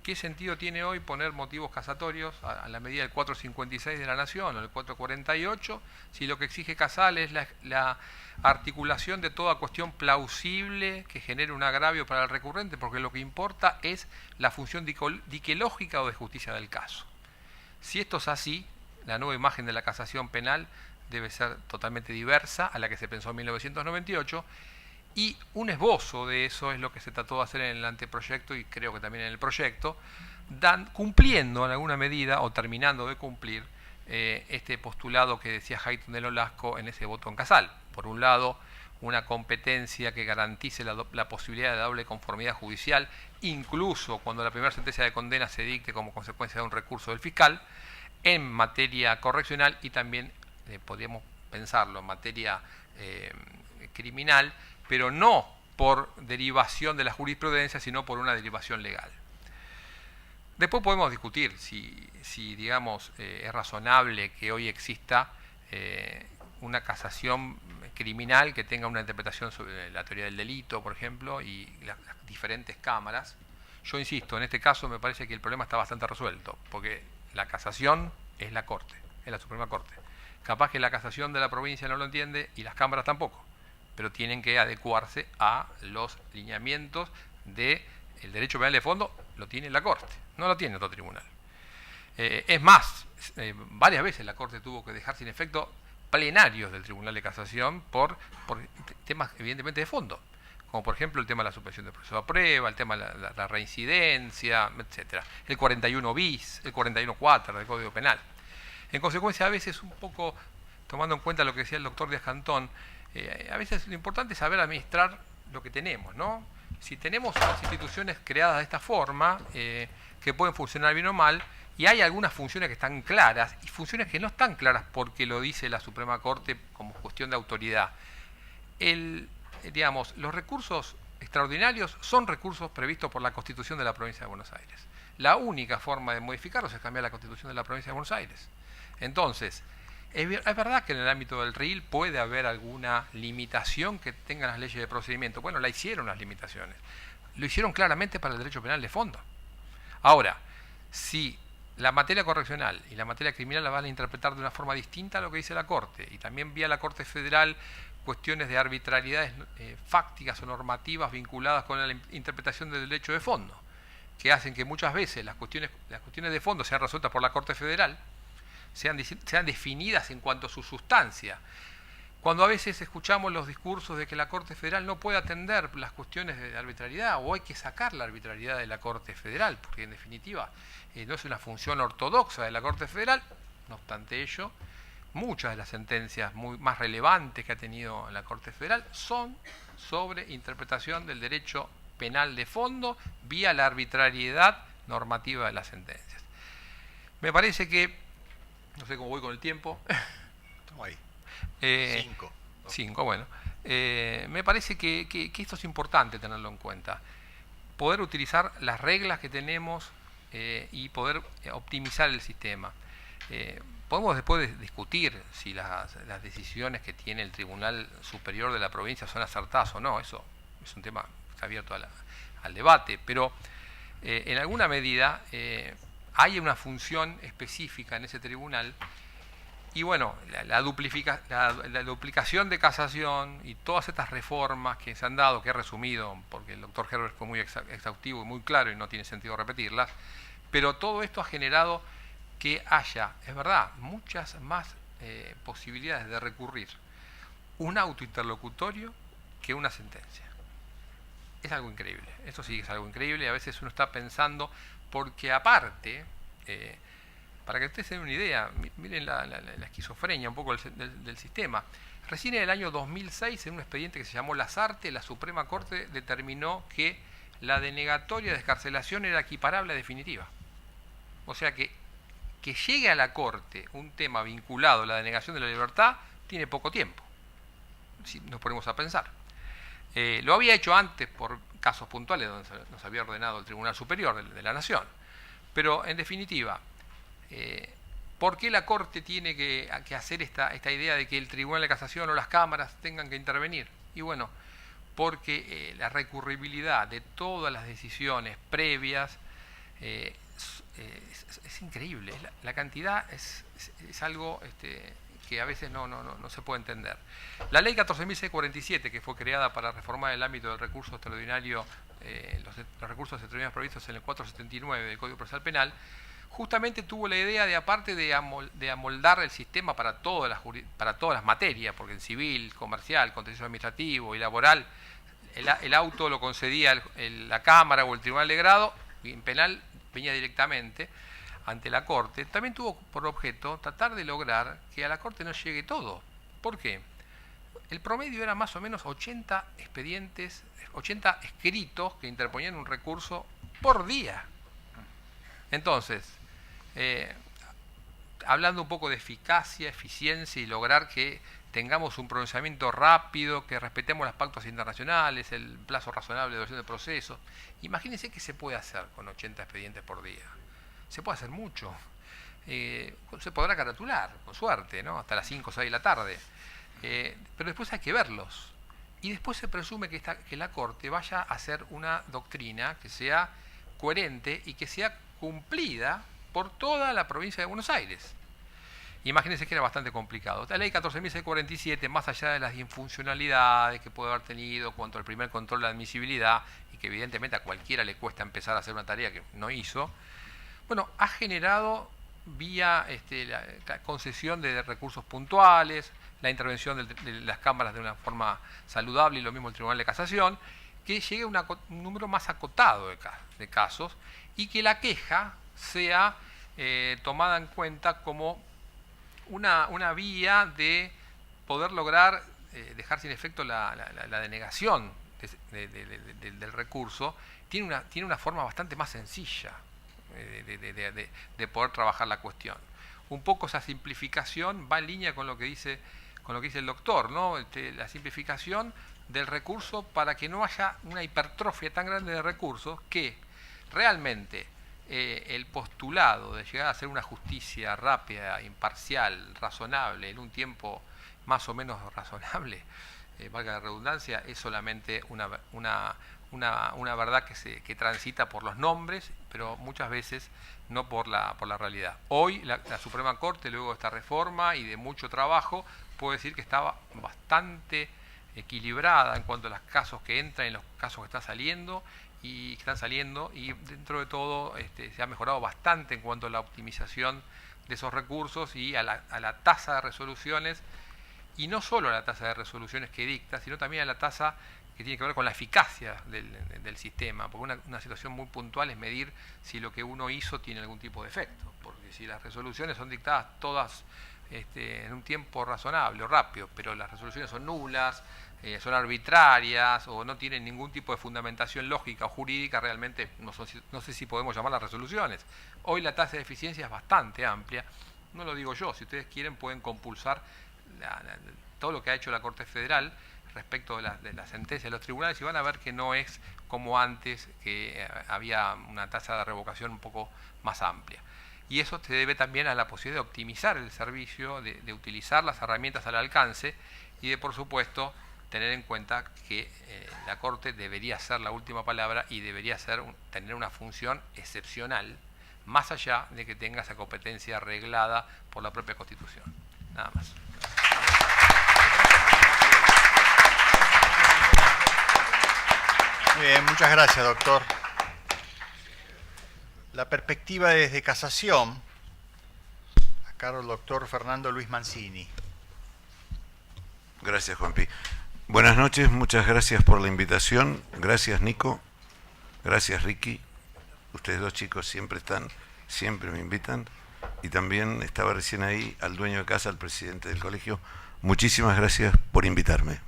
¿Qué sentido tiene hoy poner motivos casatorios a la medida del 456 de la Nación o del 448 si lo que exige Casal es la articulación de toda cuestión plausible que genere un agravio para el recurrente? Porque lo que importa es la función diquelógica o de justicia del caso. Si esto es así, la nueva imagen de la casación penal debe ser totalmente diversa a la que se pensó en 1998, y un esbozo de eso es lo que se trató de hacer en el anteproyecto y creo que también en el proyecto, cumpliendo en alguna medida o terminando de cumplir este postulado que decía Hayton de Nolasco en ese voto en Casal. Por un lado, una competencia que garantice la posibilidad de doble conformidad judicial, incluso cuando la primera sentencia de condena se dicte como consecuencia de un recurso del fiscal, en materia correccional y también, podríamos pensarlo, en materia criminal, pero no por derivación de la jurisprudencia, sino por una derivación legal. Después podemos discutir si digamos, es razonable que hoy exista una casación criminal que tenga una interpretación sobre la teoría del delito, por ejemplo, y las diferentes cámaras. Yo insisto, en este caso me parece que el problema está bastante resuelto, porque la casación es la Corte, es la Suprema Corte. Capaz que la casación de la provincia no lo entiende y las cámaras tampoco, pero tienen que adecuarse a los lineamientos del derecho penal de fondo. Lo tiene la Corte, no lo tiene otro tribunal. Es más, varias veces la Corte tuvo que dejar sin efecto plenarios del Tribunal de Casación por temas evidentemente de fondo, como por ejemplo el tema de la suspensión del proceso de prueba, el tema de la reincidencia, etcétera, el 41 bis, el 41 cuater del Código Penal. En consecuencia, a veces un poco, tomando en cuenta lo que decía el doctor Díaz Cantón, a veces lo importante es saber administrar lo que tenemos, ¿no? Si tenemos las instituciones creadas de esta forma, que pueden funcionar bien o mal, y hay algunas funciones que están claras, y funciones que no están claras porque lo dice la Suprema Corte como cuestión de autoridad. Digamos, los recursos extraordinarios son recursos previstos por la Constitución de la Provincia de Buenos Aires. la única forma de modificarlos es cambiar la Constitución de la Provincia de Buenos Aires. Entonces, es verdad que en el ámbito del RIL puede haber alguna limitación que tengan las leyes de procedimiento. Bueno, la hicieron las limitaciones. Lo hicieron claramente para el derecho penal de fondo. Ahora, si la materia correccional y la materia criminal la van a interpretar de una forma distinta a lo que dice la Corte, y también vía la Corte Federal cuestiones de arbitrariedades fácticas o normativas vinculadas con la interpretación del derecho de fondo, que hacen que muchas veces las cuestiones de fondo sean resueltas por la Corte Federal, sean definidas en cuanto a su sustancia. Cuando a veces escuchamos los discursos de que la Corte Federal no puede atender las cuestiones de arbitrariedad, o hay que sacar la arbitrariedad de la Corte Federal, porque en definitiva no es una función ortodoxa de la Corte Federal. No obstante ello, muchas de las sentencias más relevantes que ha tenido la Corte Federal son sobre interpretación del derecho penal de fondo vía la arbitrariedad normativa de las sentencias. Me parece que, no sé cómo voy con el tiempo. Estamos ahí. 5, bueno. Me parece que esto es importante tenerlo en cuenta. Poder utilizar las reglas que tenemos y poder optimizar el sistema. Podemos después discutir si las decisiones que tiene el Tribunal Superior de la provincia son acertadas o no. Eso es un tema que está abierto al debate, pero en alguna medida hay una función específica en ese tribunal. Y bueno, la duplicación de casación y todas estas reformas que se han dado, que he resumido, porque el doctor Herbert fue muy exhaustivo y muy claro y no tiene sentido repetirlas, pero todo esto ha generado que haya, es verdad, muchas más posibilidades de recurrir un autointerlocutorio que una sentencia. Es algo increíble, esto sí es algo increíble, y a veces uno está pensando, porque aparte... para que ustedes tengan una idea, miren la esquizofrenia un poco del sistema. Recién en el año 2006, en un expediente que se llamó Lasarte, la Suprema Corte determinó que la denegatoria de excarcelación era equiparable a definitiva. O sea que llegue a la Corte un tema vinculado a la denegación de la libertad tiene poco tiempo, si nos ponemos a pensar. Lo había hecho antes por casos puntuales donde nos había ordenado el Tribunal Superior de la Nación. Pero en definitiva... ¿por qué la Corte tiene que hacer esta idea de que el Tribunal de Casación o las cámaras tengan que intervenir? Y bueno, porque la recurribilidad de todas las decisiones previas es increíble. La cantidad es algo que a veces no se puede entender. La ley 14.647, que fue creada para reformar el ámbito del recurso extraordinario, los recursos extraordinarios previstos en el 479 del Código Procesal Penal, justamente tuvo la idea de, aparte de amoldar el sistema para todas las materias, porque en civil, comercial, contencioso administrativo y laboral, el auto lo concedía la Cámara o el Tribunal de Grado, y en penal venía directamente ante la Corte, también tuvo por objeto tratar de lograr que a la Corte no llegue todo. ¿Por qué? El promedio era más o menos 80 expedientes, 80 escritos que interponían un recurso por día. Entonces, hablando un poco de eficacia, eficiencia y lograr que tengamos un pronunciamiento rápido, que respetemos los pactos internacionales, el plazo razonable de duración de procesos. Imagínense qué se puede hacer con 80 expedientes por día. Se puede hacer mucho. Se podrá caratular, con suerte, ¿no? Hasta las 5 o 6 de la tarde. Pero después hay que verlos. Y después se presume que la Corte vaya a hacer una doctrina que sea coherente y que sea cumplida por toda la provincia de Buenos Aires. Imagínense que era bastante complicado. La ley 14.647, más allá de las infuncionalidades que puede haber tenido cuanto al primer control de admisibilidad, y que evidentemente a cualquiera le cuesta empezar a hacer una tarea que no hizo, bueno, ha generado vía la concesión de recursos puntuales, la intervención de las cámaras de una forma saludable, y lo mismo el Tribunal de Casación, que llegue a un número más acotado de casos, y que la queja sea tomada en cuenta como una vía de poder lograr dejar sin efecto la denegación del recurso. Tiene una forma bastante más sencilla de poder trabajar la cuestión. Un poco esa simplificación va en línea con lo que dice el doctor, ¿no? La simplificación del recurso para que no haya una hipertrofia tan grande de recursos que realmente el postulado de llegar a hacer una justicia rápida, imparcial, razonable, en un tiempo más o menos razonable, valga la redundancia, es solamente una verdad que transita por los nombres, pero muchas veces no por la realidad. Hoy la Suprema Corte, luego de esta reforma y de mucho trabajo, puedo decir que estaba bastante equilibrada en cuanto a los casos que entran y los casos que están saliendo, y dentro de todo se ha mejorado bastante en cuanto a la optimización de esos recursos y a la tasa de resoluciones, y no solo a la tasa de resoluciones que dicta, sino también a la tasa que tiene que ver con la eficacia del sistema, porque una situación muy puntual es medir si lo que uno hizo tiene algún tipo de efecto, porque si las resoluciones son dictadas todas en un tiempo razonable o rápido, pero las resoluciones son nulas, son arbitrarias o no tienen ningún tipo de fundamentación lógica o jurídica, realmente no sé si podemos llamarlas resoluciones. Hoy la tasa de eficiencia es bastante amplia, no lo digo yo, si ustedes quieren pueden compulsar todo lo que ha hecho la Corte Federal respecto de la sentencia de los tribunales, y van a ver que no es como antes, que había una tasa de revocación un poco más amplia. Y eso se debe también a la posibilidad de optimizar el servicio, de utilizar las herramientas al alcance y de, por supuesto, tener en cuenta que la Corte debería ser la última palabra y debería tener una función excepcional, más allá de que tenga esa competencia reglada por la propia Constitución. Nada más. Muy bien, muchas gracias, doctor. La perspectiva desde casación, a cargo del doctor Fernando Luis Mancini. Gracias, Juanpi. Buenas noches, muchas gracias por la invitación. Gracias, Nico. Gracias, Ricky. Ustedes dos chicos siempre me invitan. Y también estaba recién ahí al dueño de casa, al presidente del colegio. Muchísimas gracias por invitarme.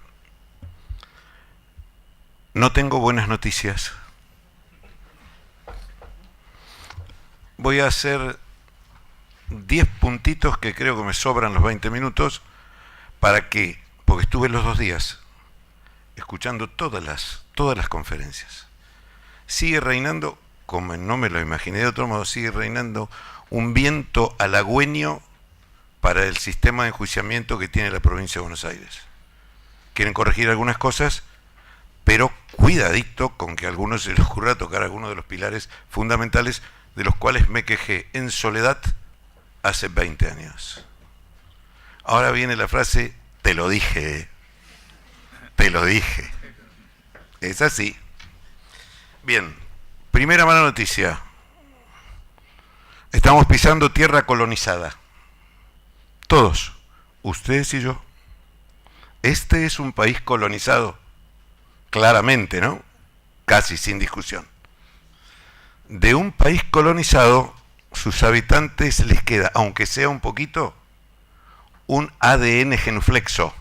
No tengo buenas noticias. Voy a hacer 10 puntitos que creo que me sobran los 20 minutos para que, porque estuve los 2 días escuchando todas las conferencias. Sigue reinando, como no me lo imaginé de otro modo, sigue reinando un viento halagüeño para el sistema de enjuiciamiento que tiene la provincia de Buenos Aires. Quieren corregir algunas cosas, pero cuidadito con que a algunos se les ocurra tocar algunos de los pilares fundamentales de los cuales me quejé en soledad hace 20 años. Ahora viene la frase, te lo dije, te lo dije. Es así. Bien, primera mala noticia. Estamos pisando tierra colonizada. Todos, ustedes y yo. Este es un país colonizado. Claramente, ¿no? Casi sin discusión. De un país colonizado, sus habitantes les queda, aunque sea un poquito, un ADN genuflexo.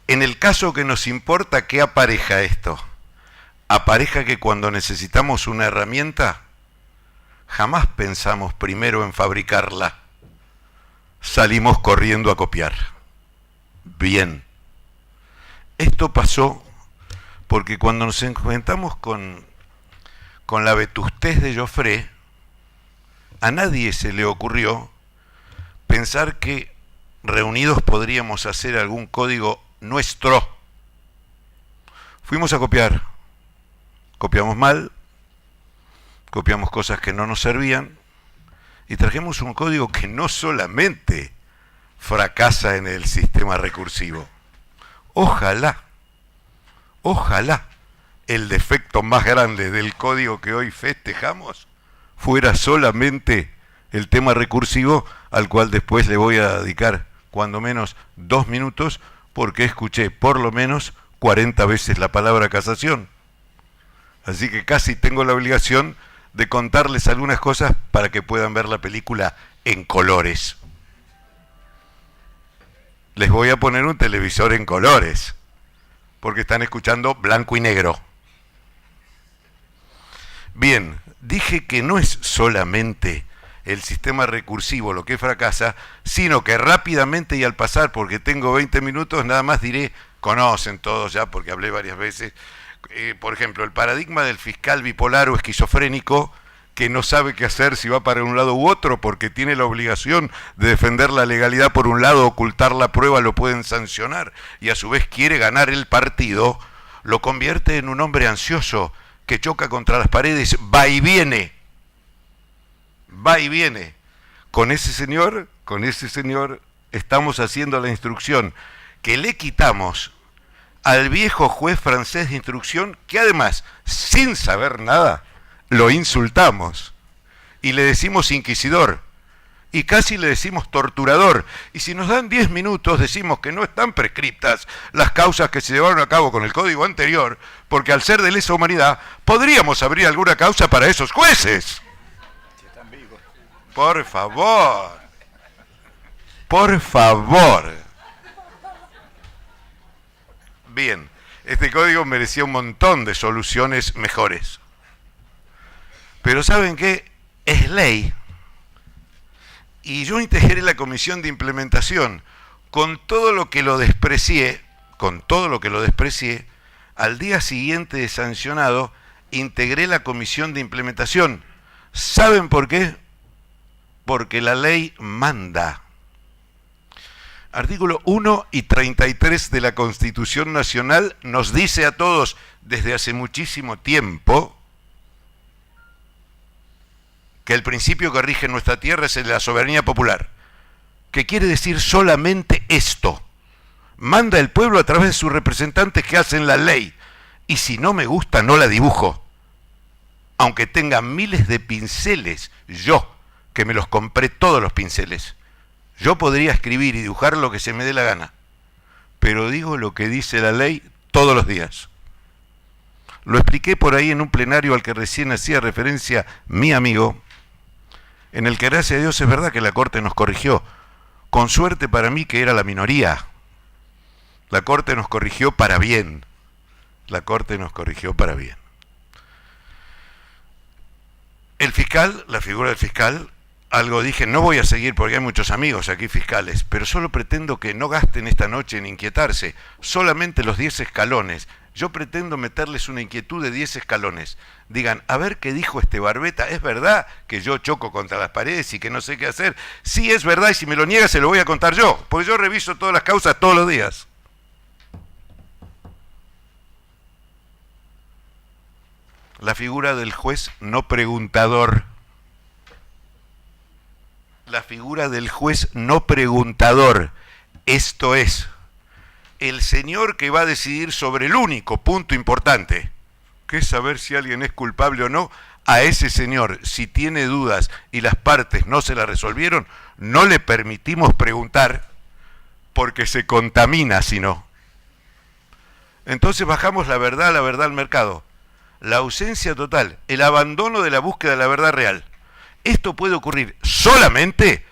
En el caso que nos importa, ¿qué apareja esto? Apareja que cuando necesitamos una herramienta, jamás pensamos primero en fabricarla. Salimos corriendo a copiar. Bien. Esto pasó porque cuando nos enfrentamos con la vetustez de Joffre, a nadie se le ocurrió pensar que reunidos podríamos hacer algún código nuestro. Fuimos a copiar. Copiamos mal, copiamos cosas que no nos servían y trajimos un código que no solamente fracasa en el sistema recursivo. Ojalá el defecto más grande del código que hoy festejamos fuera solamente el tema recursivo, al cual después le voy a dedicar cuando menos 2 minutos, porque escuché por lo menos 40 veces la palabra casación. Así que casi tengo la obligación de contarles algunas cosas para que puedan ver la película en colores. Les voy a poner un televisor en colores, porque están escuchando blanco y negro. Bien, dije que no es solamente el sistema recursivo lo que fracasa, sino que rápidamente y al pasar, porque tengo 20 minutos, nada más diré, conocen todos ya porque hablé varias veces, por ejemplo, el paradigma del fiscal bipolar o esquizofrénico, que no sabe qué hacer si va para un lado u otro, porque tiene la obligación de defender la legalidad por un lado, ocultar la prueba, lo pueden sancionar, y a su vez quiere ganar el partido, lo convierte en un hombre ansioso que choca contra las paredes, va y viene. Con ese señor estamos haciendo la instrucción que le quitamos al viejo juez francés de instrucción, que además, sin saber nada, lo insultamos y le decimos inquisidor y casi le decimos torturador, y si nos dan 10 minutos decimos que no están prescriptas las causas que se llevaron a cabo con el código anterior, porque al ser de lesa humanidad podríamos abrir alguna causa para esos jueces. Por favor, bien, este código merecía un montón de soluciones mejores. Pero ¿saben qué? Es ley. Y yo integré la comisión de implementación. Con todo lo que lo desprecié, al día siguiente de sancionado, integré la comisión de implementación. ¿Saben por qué? Porque la ley manda. Artículo 1 y 33 de la Constitución Nacional nos dice a todos desde hace muchísimo tiempo que el principio que rige nuestra tierra es el de la soberanía popular, que quiere decir solamente esto: manda el pueblo a través de sus representantes que hacen la ley, y si no me gusta no la dibujo, aunque tenga miles de pinceles, yo, que me los compré todos los pinceles. Yo podría escribir y dibujar lo que se me dé la gana, pero digo lo que dice la ley todos los días. Lo expliqué por ahí en un plenario al que recién hacía referencia mi amigo, en el que gracias a Dios es verdad que la Corte nos corrigió, con suerte para mí que era la minoría. La Corte nos corrigió para bien. El fiscal, la figura del fiscal, algo dije, no voy a seguir porque hay muchos amigos aquí fiscales, pero solo pretendo que no gasten esta noche en inquietarse, solamente los 10 escalones. Yo pretendo meterles una inquietud de 10 escalones. Digan, a ver qué dijo este Barbeta, ¿es verdad que yo choco contra las paredes y que no sé qué hacer? Sí, es verdad, y si me lo niega se lo voy a contar yo, porque yo reviso todas las causas todos los días. La figura del juez no preguntador. La figura del juez no preguntador. Esto es, el señor que va a decidir sobre el único punto importante, que es saber si alguien es culpable o no. A ese señor, si tiene dudas y las partes no se la resolvieron, no le permitimos preguntar, porque se contamina si no. Entonces bajamos la verdad al mercado. La ausencia total, el abandono de la búsqueda de la verdad real. Esto puede ocurrir solamente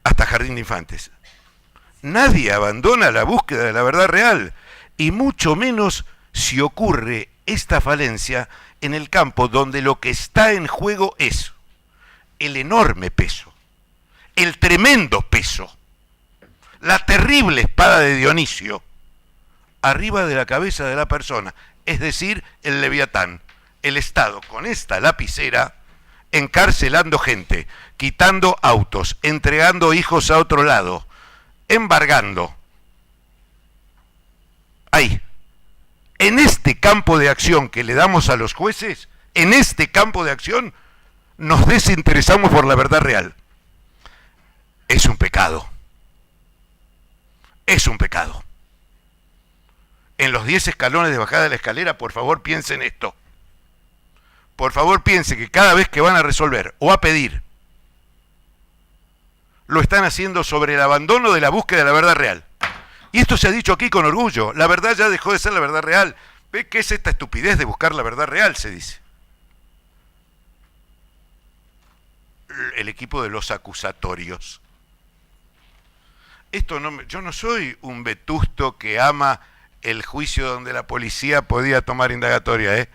hasta jardín de infantes. Nadie abandona la búsqueda de la verdad real, y mucho menos si ocurre esta falencia en el campo donde lo que está en juego es el enorme peso, el tremendo peso, la terrible espada de Dionisio arriba de la cabeza de la persona, es decir, el Leviatán, el Estado con esta lapicera encarcelando gente, quitando autos, entregando hijos a otro lado, embargando. Ahí, en este campo de acción que le damos a los jueces, en este campo de acción, nos desinteresamos por la verdad real. Es un pecado. Es un pecado. En los 10 escalones de bajada de la escalera, por favor, piensen esto. Por favor, piensen que cada vez que van a resolver o a pedir, lo están haciendo sobre el abandono de la búsqueda de la verdad real. Y esto se ha dicho aquí con orgullo. La verdad ya dejó de ser la verdad real. ¿Ve qué es esta estupidez de buscar la verdad real? Se dice. El equipo de los acusatorios. Yo no soy un vetusto que ama el juicio donde la policía podía tomar indagatoria, ¿eh?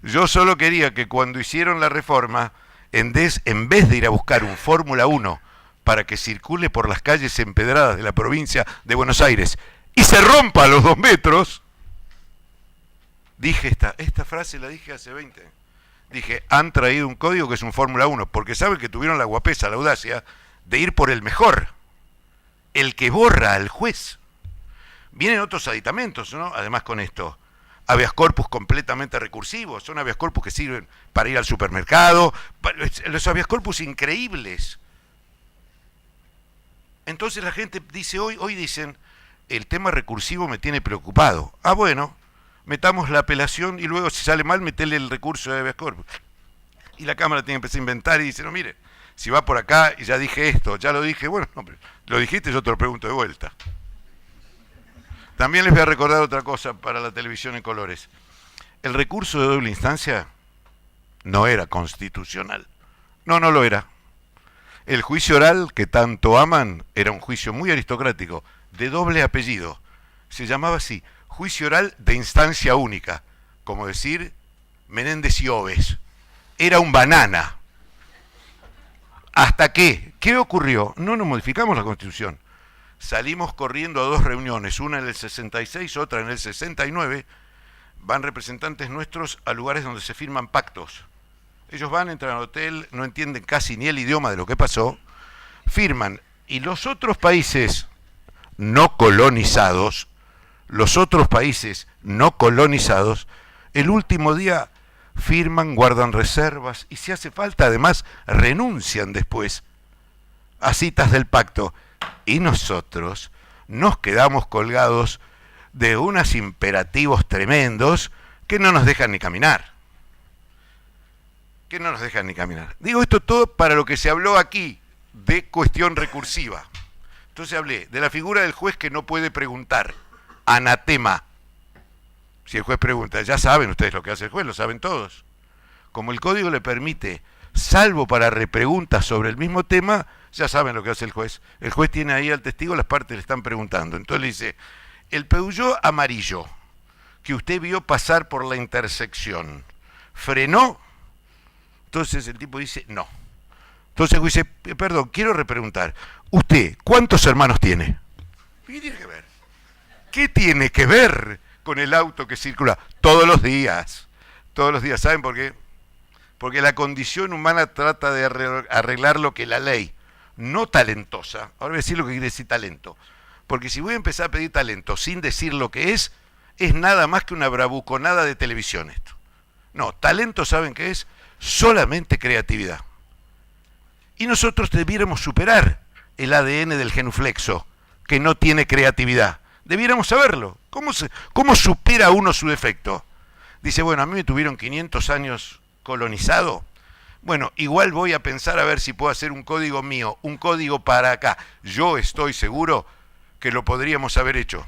Yo solo quería que cuando hicieron la reforma, en vez de ir a buscar un Fórmula 1 para que circule por las calles empedradas de la provincia de Buenos Aires y se rompa a los 2 metros, dije esta frase la dije hace 20 años. Dije, han traído un código que es un Fórmula 1, porque saben que tuvieron la guapesa, la audacia, de ir por el mejor, el que borra al juez. Vienen otros aditamentos, ¿no? Además con esto, habeas corpus completamente recursivos, son habeas corpus que sirven para ir al supermercado, los habeas corpus increíbles. Entonces la gente dice, hoy dicen, el tema recursivo me tiene preocupado. Ah, bueno, metamos la apelación y luego si sale mal, metele el recurso de habeas corpus. Y la Cámara tiene que empezar a inventar y dice, no, mire, si va por acá y ya dije esto, ya lo dije, bueno, no, lo dijiste, yo te lo pregunto de vuelta. También les voy a recordar otra cosa para la televisión en colores. El recurso de doble instancia no era constitucional. No lo era. El juicio oral que tanto aman era un juicio muy aristocrático, de doble apellido. Se llamaba así, juicio oral de instancia única, como decir Menéndez y Oves. Era un banana. ¿Hasta qué? ¿Qué ocurrió? No nos modificamos la Constitución. Salimos corriendo a 2 reuniones, una en el 66, otra en el 69. Van representantes nuestros a lugares donde se firman pactos. Ellos van, entran al hotel, no entienden casi ni el idioma de lo que pasó, firman. Y los otros países no colonizados, el último día firman, guardan reservas y si hace falta además renuncian después a citas del pacto. Y nosotros nos quedamos colgados de unos imperativos tremendos que no nos dejan ni caminar. Digo esto todo para lo que se habló aquí de cuestión recursiva. Entonces hablé de la figura del juez que no puede preguntar, anatema. Si el juez pregunta, ya saben ustedes lo que hace el juez, lo saben todos. Como el código le permite, salvo para repreguntas sobre el mismo tema, ya saben lo que hace el juez. El juez tiene ahí al testigo, las partes le están preguntando. Entonces le dice, el Peugeot amarillo que usted vio pasar por la intersección, ¿frenó? Entonces el tipo dice, no. Entonces el juez dice, perdón, quiero repreguntar, ¿usted cuántos hermanos tiene? ¿Qué tiene que ver? ¿Qué tiene que ver con el auto que circula? Todos los días, ¿saben por qué? Porque la condición humana trata de arreglar lo que la ley, no talentosa, ahora voy a decir lo que quiere decir talento, porque si voy a empezar a pedir talento sin decir lo que es nada más que una bravuconada de televisión esto. No, talento, ¿saben qué es? Solamente creatividad. Y nosotros debiéramos superar el ADN del genuflexo, que no tiene creatividad. Debiéramos saberlo. ¿Cómo supera uno su defecto? Dice, bueno, a mí me tuvieron 500 años colonizado. Bueno, igual voy a pensar a ver si puedo hacer un código mío, un código para acá. Yo estoy seguro que lo podríamos haber hecho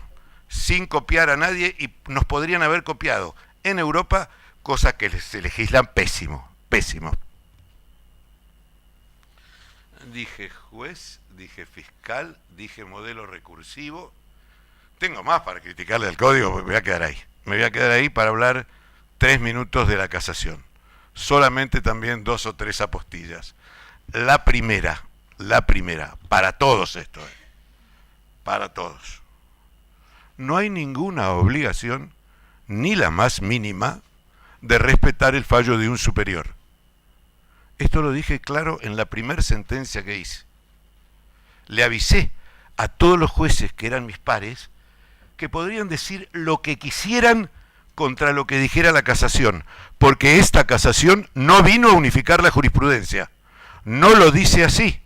sin copiar a nadie y nos podrían haber copiado en Europa cosas que se legislan pésimo. Dije juez, dije fiscal, dije modelo recursivo. Tengo más para criticarle al código, me voy a quedar ahí. Me voy a quedar ahí para hablar 3 minutos de la casación. Solamente también 2 o 3 apostillas. La primera, para todos esto, para todos. No hay ninguna obligación, ni la más mínima, de respetar el fallo de un superior. Esto lo dije claro en la primera sentencia que hice. Le avisé a todos los jueces que eran mis pares que podrían decir lo que quisieran contra lo que dijera la casación, porque esta casación no vino a unificar la jurisprudencia. No lo dice así.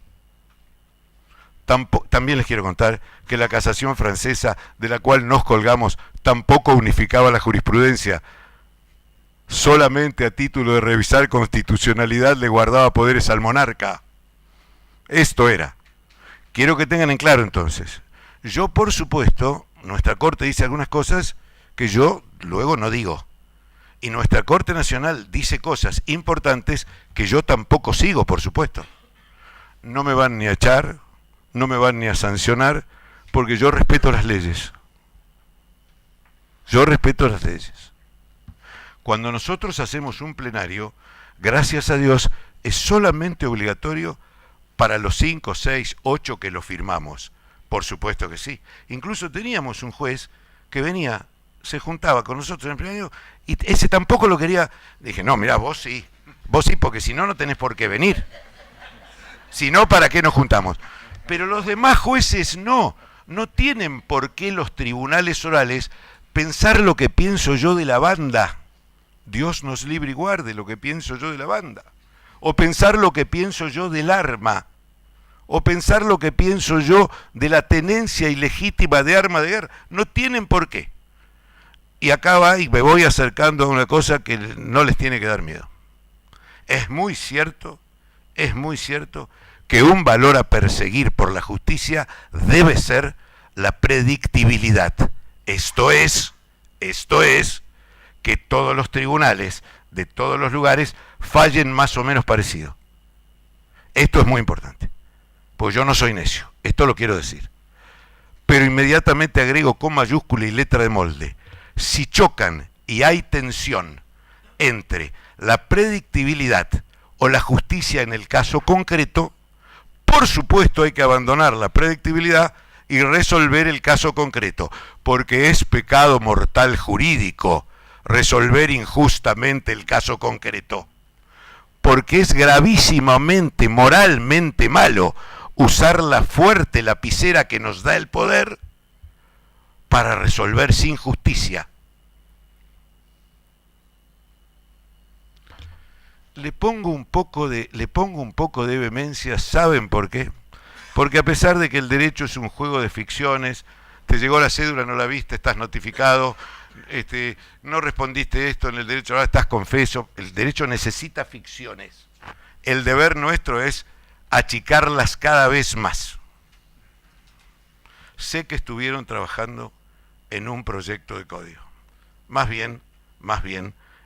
También les quiero contar que la casación francesa, de la cual nos colgamos, tampoco unificaba la jurisprudencia. Solamente a título de revisar constitucionalidad le guardaba poderes al monarca. Esto era. Quiero que tengan en claro entonces. Yo, por supuesto, nuestra Corte dice algunas cosas que yo luego no digo. Y nuestra Corte Nacional dice cosas importantes que yo tampoco sigo, por supuesto. No me van ni a echar, no me van ni a sancionar, porque yo respeto las leyes. Cuando nosotros hacemos un plenario, gracias a Dios, es solamente obligatorio para los 5, 6, 8 que lo firmamos. Por supuesto que sí. Incluso teníamos un juez que venía, se juntaba con nosotros en el plenario y ese tampoco lo quería. Dije, no, mirá, vos sí. Vos sí, porque si no, no tenés por qué venir. Si no, ¿para qué nos juntamos? Pero los demás jueces no tienen por qué los tribunales orales pensar lo que pienso yo de la banda. Dios nos libre y guarde lo que pienso yo de la banda. O pensar lo que pienso yo del arma. O pensar lo que pienso yo de la tenencia ilegítima de arma de guerra. No tienen por qué. Y acá va y me voy acercando a una cosa que no les tiene que dar miedo. Es muy cierto que un valor a perseguir por la justicia debe ser la predictibilidad. Esto es que todos los tribunales de todos los lugares fallen más o menos parecido. Esto es muy importante, pues yo no soy necio, esto lo quiero decir. Pero inmediatamente agrego con mayúscula y letra de molde: si chocan y hay tensión entre la predictibilidad o la justicia en el caso concreto, por supuesto hay que abandonar la predictibilidad y resolver el caso concreto, porque es pecado mortal jurídico resolver injustamente el caso concreto, porque es gravísimamente, moralmente malo usar la fuerte lapicera que nos da el poder para resolver sin justicia. Le pongo un poco de vehemencia, ¿saben por qué? Porque a pesar de que el derecho es un juego de ficciones, te llegó la cédula, no la viste, estás notificado, no respondiste esto en el derecho, ahora estás confeso, el derecho necesita ficciones. El deber nuestro es achicarlas cada vez más. Sé que estuvieron trabajando en un proyecto de código. Más bien,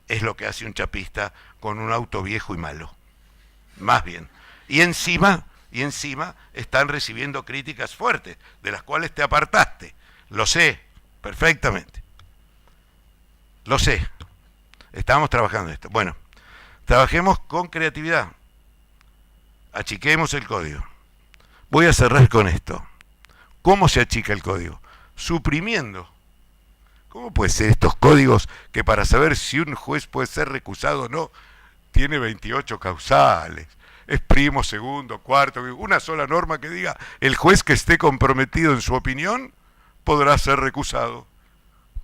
es lo que hace un chapista con un auto viejo y malo. Más bien. Y encima están recibiendo críticas fuertes, de las cuales te apartaste. Lo sé, perfectamente. Lo sé. Estamos trabajando en esto. Bueno, trabajemos con creatividad. Achiquemos el código. Voy a cerrar con esto. ¿Cómo se achica el código? Suprimiendo. ¿Cómo puede ser estos códigos que para saber si un juez puede ser recusado o no, tiene 28 causales? Es primo, segundo, cuarto, una sola norma que diga el juez que esté comprometido en su opinión podrá ser recusado.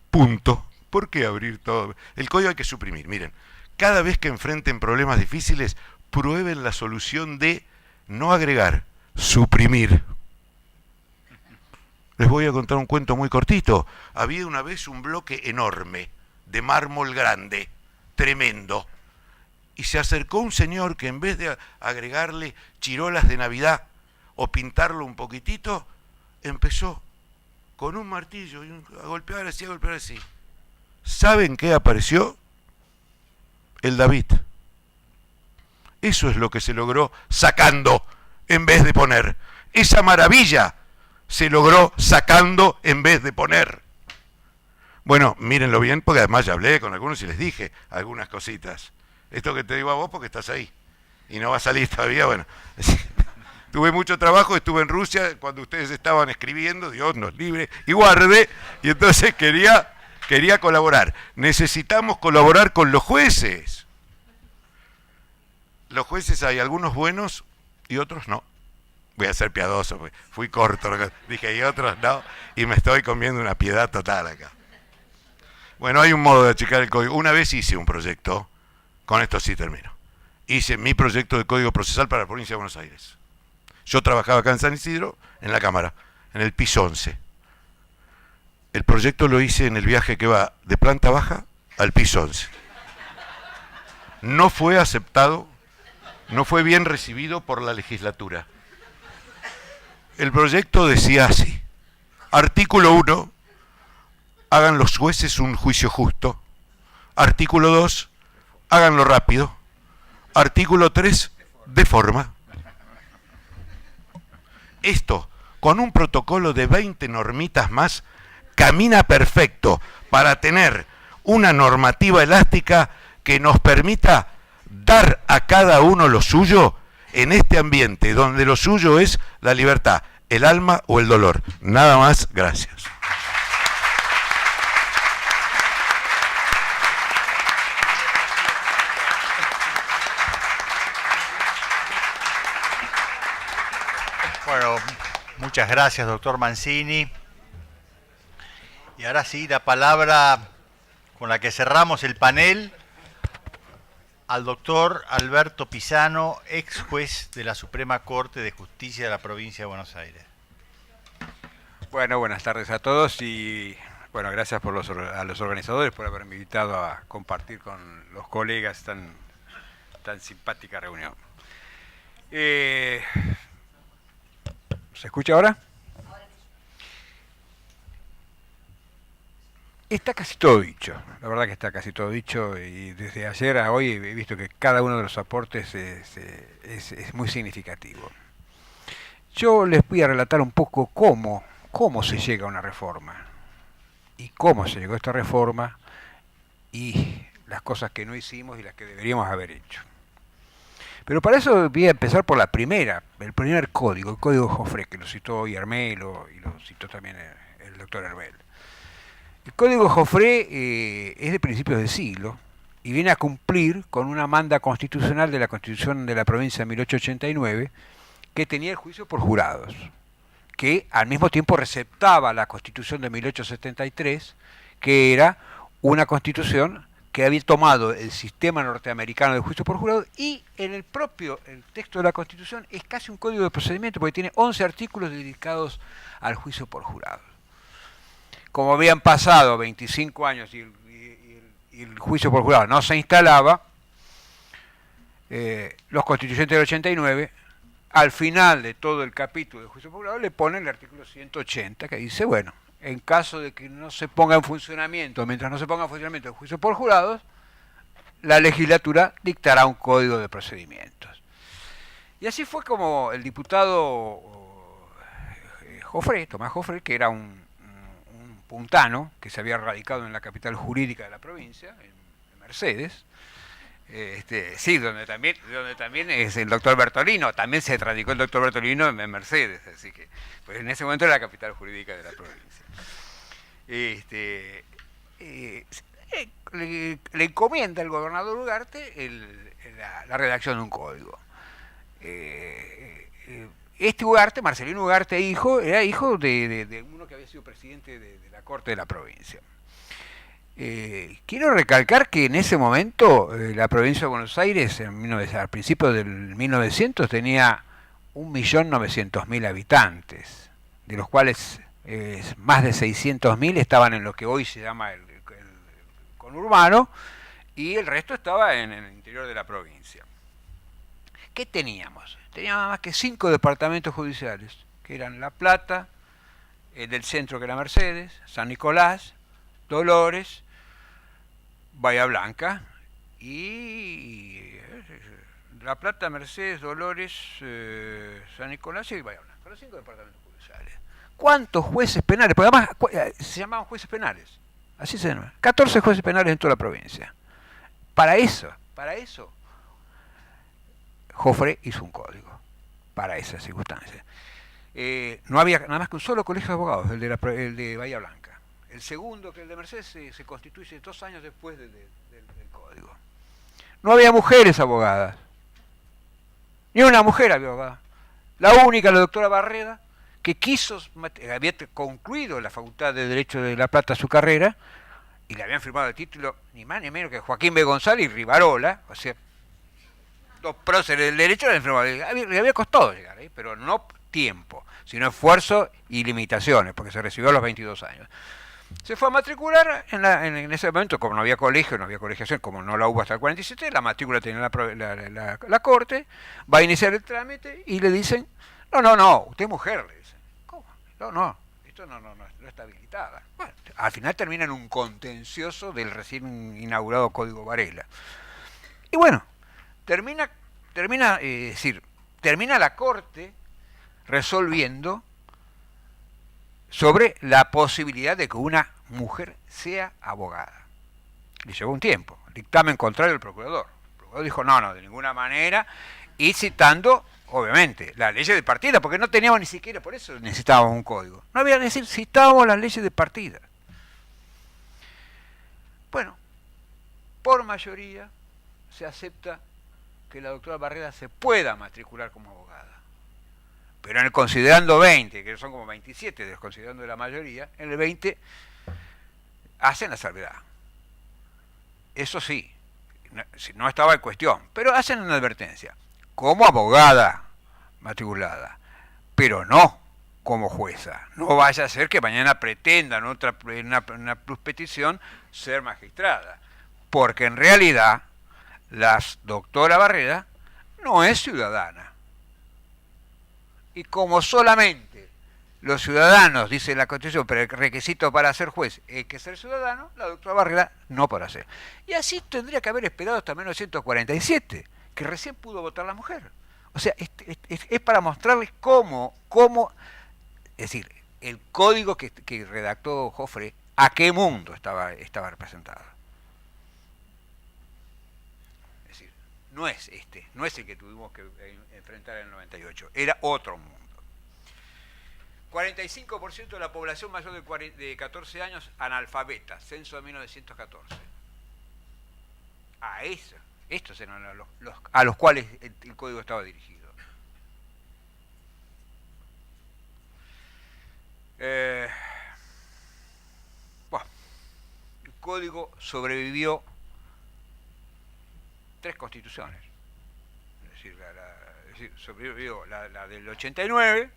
Punto. ¿Por qué abrir todo? El código hay que suprimir. Miren, cada vez que enfrenten problemas difíciles, prueben la solución de no agregar, suprimir. Les voy a contar un cuento muy cortito. Había una vez un bloque enorme, de mármol grande, tremendo. Y se acercó un señor que en vez de agregarle chirolas de Navidad o pintarlo un poquitito, empezó con un martillo a golpear así, a golpear así. ¿Saben qué apareció? El David. Eso es lo que se logró sacando en vez de poner. Esa maravilla se logró sacando en vez de poner. Bueno, mírenlo bien, porque además ya hablé con algunos y les dije algunas cositas. Esto que te digo a vos porque estás ahí y no va a salir todavía, bueno. Tuve mucho trabajo, estuve en Rusia cuando ustedes estaban escribiendo, Dios nos libre y guarde, y entonces quería colaborar. Necesitamos colaborar con los jueces. Los jueces hay algunos buenos y otros no. Voy a ser piadoso, fui corto, dije, y otros no, y me estoy comiendo una piedad total acá. Bueno, hay un modo de achicar el código. Una vez hice un proyecto, con esto sí termino. Hice mi proyecto de código procesal para la provincia de Buenos Aires. Yo trabajaba acá en San Isidro, en la Cámara, en el piso 11. El proyecto lo hice en el viaje que va de planta baja al piso 11. No fue aceptado, no fue bien recibido por la legislatura. El proyecto decía así: artículo 1, hagan los jueces un juicio justo. Artículo 2, háganlo rápido. Artículo 3, de forma. Esto, con un protocolo de 20 normitas más, camina perfecto para tener una normativa elástica que nos permita dar a cada uno lo suyo en este ambiente donde lo suyo es la libertad, el alma o el dolor. Nada más, gracias. Bueno, muchas gracias, doctor Mancini. Y ahora sí, la palabra con la que cerramos el panel al doctor Alberto Pisano, ex juez de la Suprema Corte de Justicia de la Provincia de Buenos Aires. Bueno, buenas tardes a todos y bueno, gracias a los organizadores por haberme invitado a compartir con los colegas tan simpática reunión. ¿Se escucha ahora? Está casi todo dicho, la verdad que está casi todo dicho y desde ayer a hoy he visto que cada uno de los aportes es muy significativo. Yo les voy a relatar un poco cómo se llega a una reforma y cómo se llegó a esta reforma y las cosas que no hicimos y las que deberíamos haber hecho. Pero para eso voy a empezar por el primer código, el código Joffre, que lo citó hoy Armelo y lo citó también el doctor Herbel. El código Joffre es de principios del siglo y viene a cumplir con una manda constitucional de la Constitución de la provincia de 1889 que tenía el juicio por jurados, que al mismo tiempo receptaba la Constitución de 1873, que era una constitución que había tomado el sistema norteamericano de juicio por jurado y en el texto de la Constitución es casi un código de procedimiento porque tiene 11 artículos dedicados al juicio por jurado. Como habían pasado 25 años y el juicio por jurado no se instalaba, los constituyentes del 89, al final de todo el capítulo de juicio por jurado, le ponen el artículo 180 que dice, bueno, en caso de que no se ponga en funcionamiento, mientras no se ponga en funcionamiento el juicio por jurados, la legislatura dictará un código de procedimientos. Y así fue como el diputado Tomás Joffre, que era un puntano, que se había radicado en la capital jurídica de la provincia, en Mercedes, donde también es el doctor Bertolino, también se radicó el doctor Bertolino en Mercedes, así que pues en ese momento era la capital jurídica de la provincia. Le encomienda al gobernador Ugarte la redacción de un código. Este Ugarte, Marcelino Ugarte hijo, era hijo de uno que había sido presidente de la Corte de la provincia. Quiero recalcar que en ese momento la provincia de Buenos Aires, al principio del 1900, tenía 1.900.000 habitantes, de los cuales más de 600.000 estaban en lo que hoy se llama el conurbano y el resto estaba en el interior de la provincia. ¿Qué teníamos? Teníamos nada más que 5 departamentos judiciales, que eran La Plata, el del centro que era Mercedes, San Nicolás, Dolores, Bahía Blanca y La Plata, Mercedes, Dolores, San Nicolás y Bahía Blanca. Los 5 departamentos judiciales. ¿Cuántos jueces penales? Porque además se llamaban jueces penales. Así se llama. 14 jueces penales en toda la provincia. Para eso, Joffre hizo un código. Para esas circunstancias. No había nada más que un solo colegio de abogados, el de Bahía Blanca. El segundo, que el de Mercedes, se constituye 2 años después del código. No había mujeres abogadas. Ni una mujer había abogada. La única, la doctora Barreda, que había concluido la Facultad de Derecho de La Plata su carrera, y le habían firmado el título ni más ni menos que Joaquín B. González y Rivarola, o sea, 2 próceres del derecho, le había costado llegar ahí, pero no tiempo, sino esfuerzo y limitaciones, porque se recibió a los 22 años. Se fue a matricular en ese momento, como no había colegio, no había colegiación, como no la hubo hasta el 47, la matrícula tenía la corte, va a iniciar el trámite y le dicen, no, usted es mujer, le dicen. ¿Cómo? No, esto no está habilitada. Bueno, al final termina en un contencioso del recién inaugurado Código Varela. Y bueno, termina la corte resolviendo sobre la posibilidad de que una mujer sea abogada. Le llevó un tiempo. Dictamen contrario del procurador. El procurador dijo, no, de ninguna manera, y citando, obviamente, las leyes de partida, porque no teníamos ni siquiera, por eso necesitábamos un código. No había que decir, citábamos las leyes de partida. Bueno, por mayoría se acepta que la doctora Barreda se pueda matricular como abogada. Pero en el considerando 20, que son como 27, desconsiderando la mayoría, en el 20 hacen la salvedad. Eso sí, no estaba en cuestión, pero hacen una advertencia. Como abogada matriculada, pero no como jueza. No vaya a ser que mañana pretendan una pluspetición ser magistrada, porque en realidad la doctora Barreda no es ciudadana. Y como solamente los ciudadanos, dice la Constitución, pero el requisito para ser juez es que ser ciudadano, la doctora Barreda no podrá ser. Y así tendría que haber esperado hasta 1947, que recién pudo votar la mujer. O sea, es para mostrarles cómo, es decir, el código que redactó Joffre, a qué mundo estaba representado. Es decir, no es el que tuvimos que enfrentar en el 98, era otro mundo. 45% de la población mayor de 14 años analfabeta, censo de 1914. Estos eran a los cuales el código estaba dirigido. Bueno, el código sobrevivió 3 constituciones. Es decir, sobrevivió la del 89,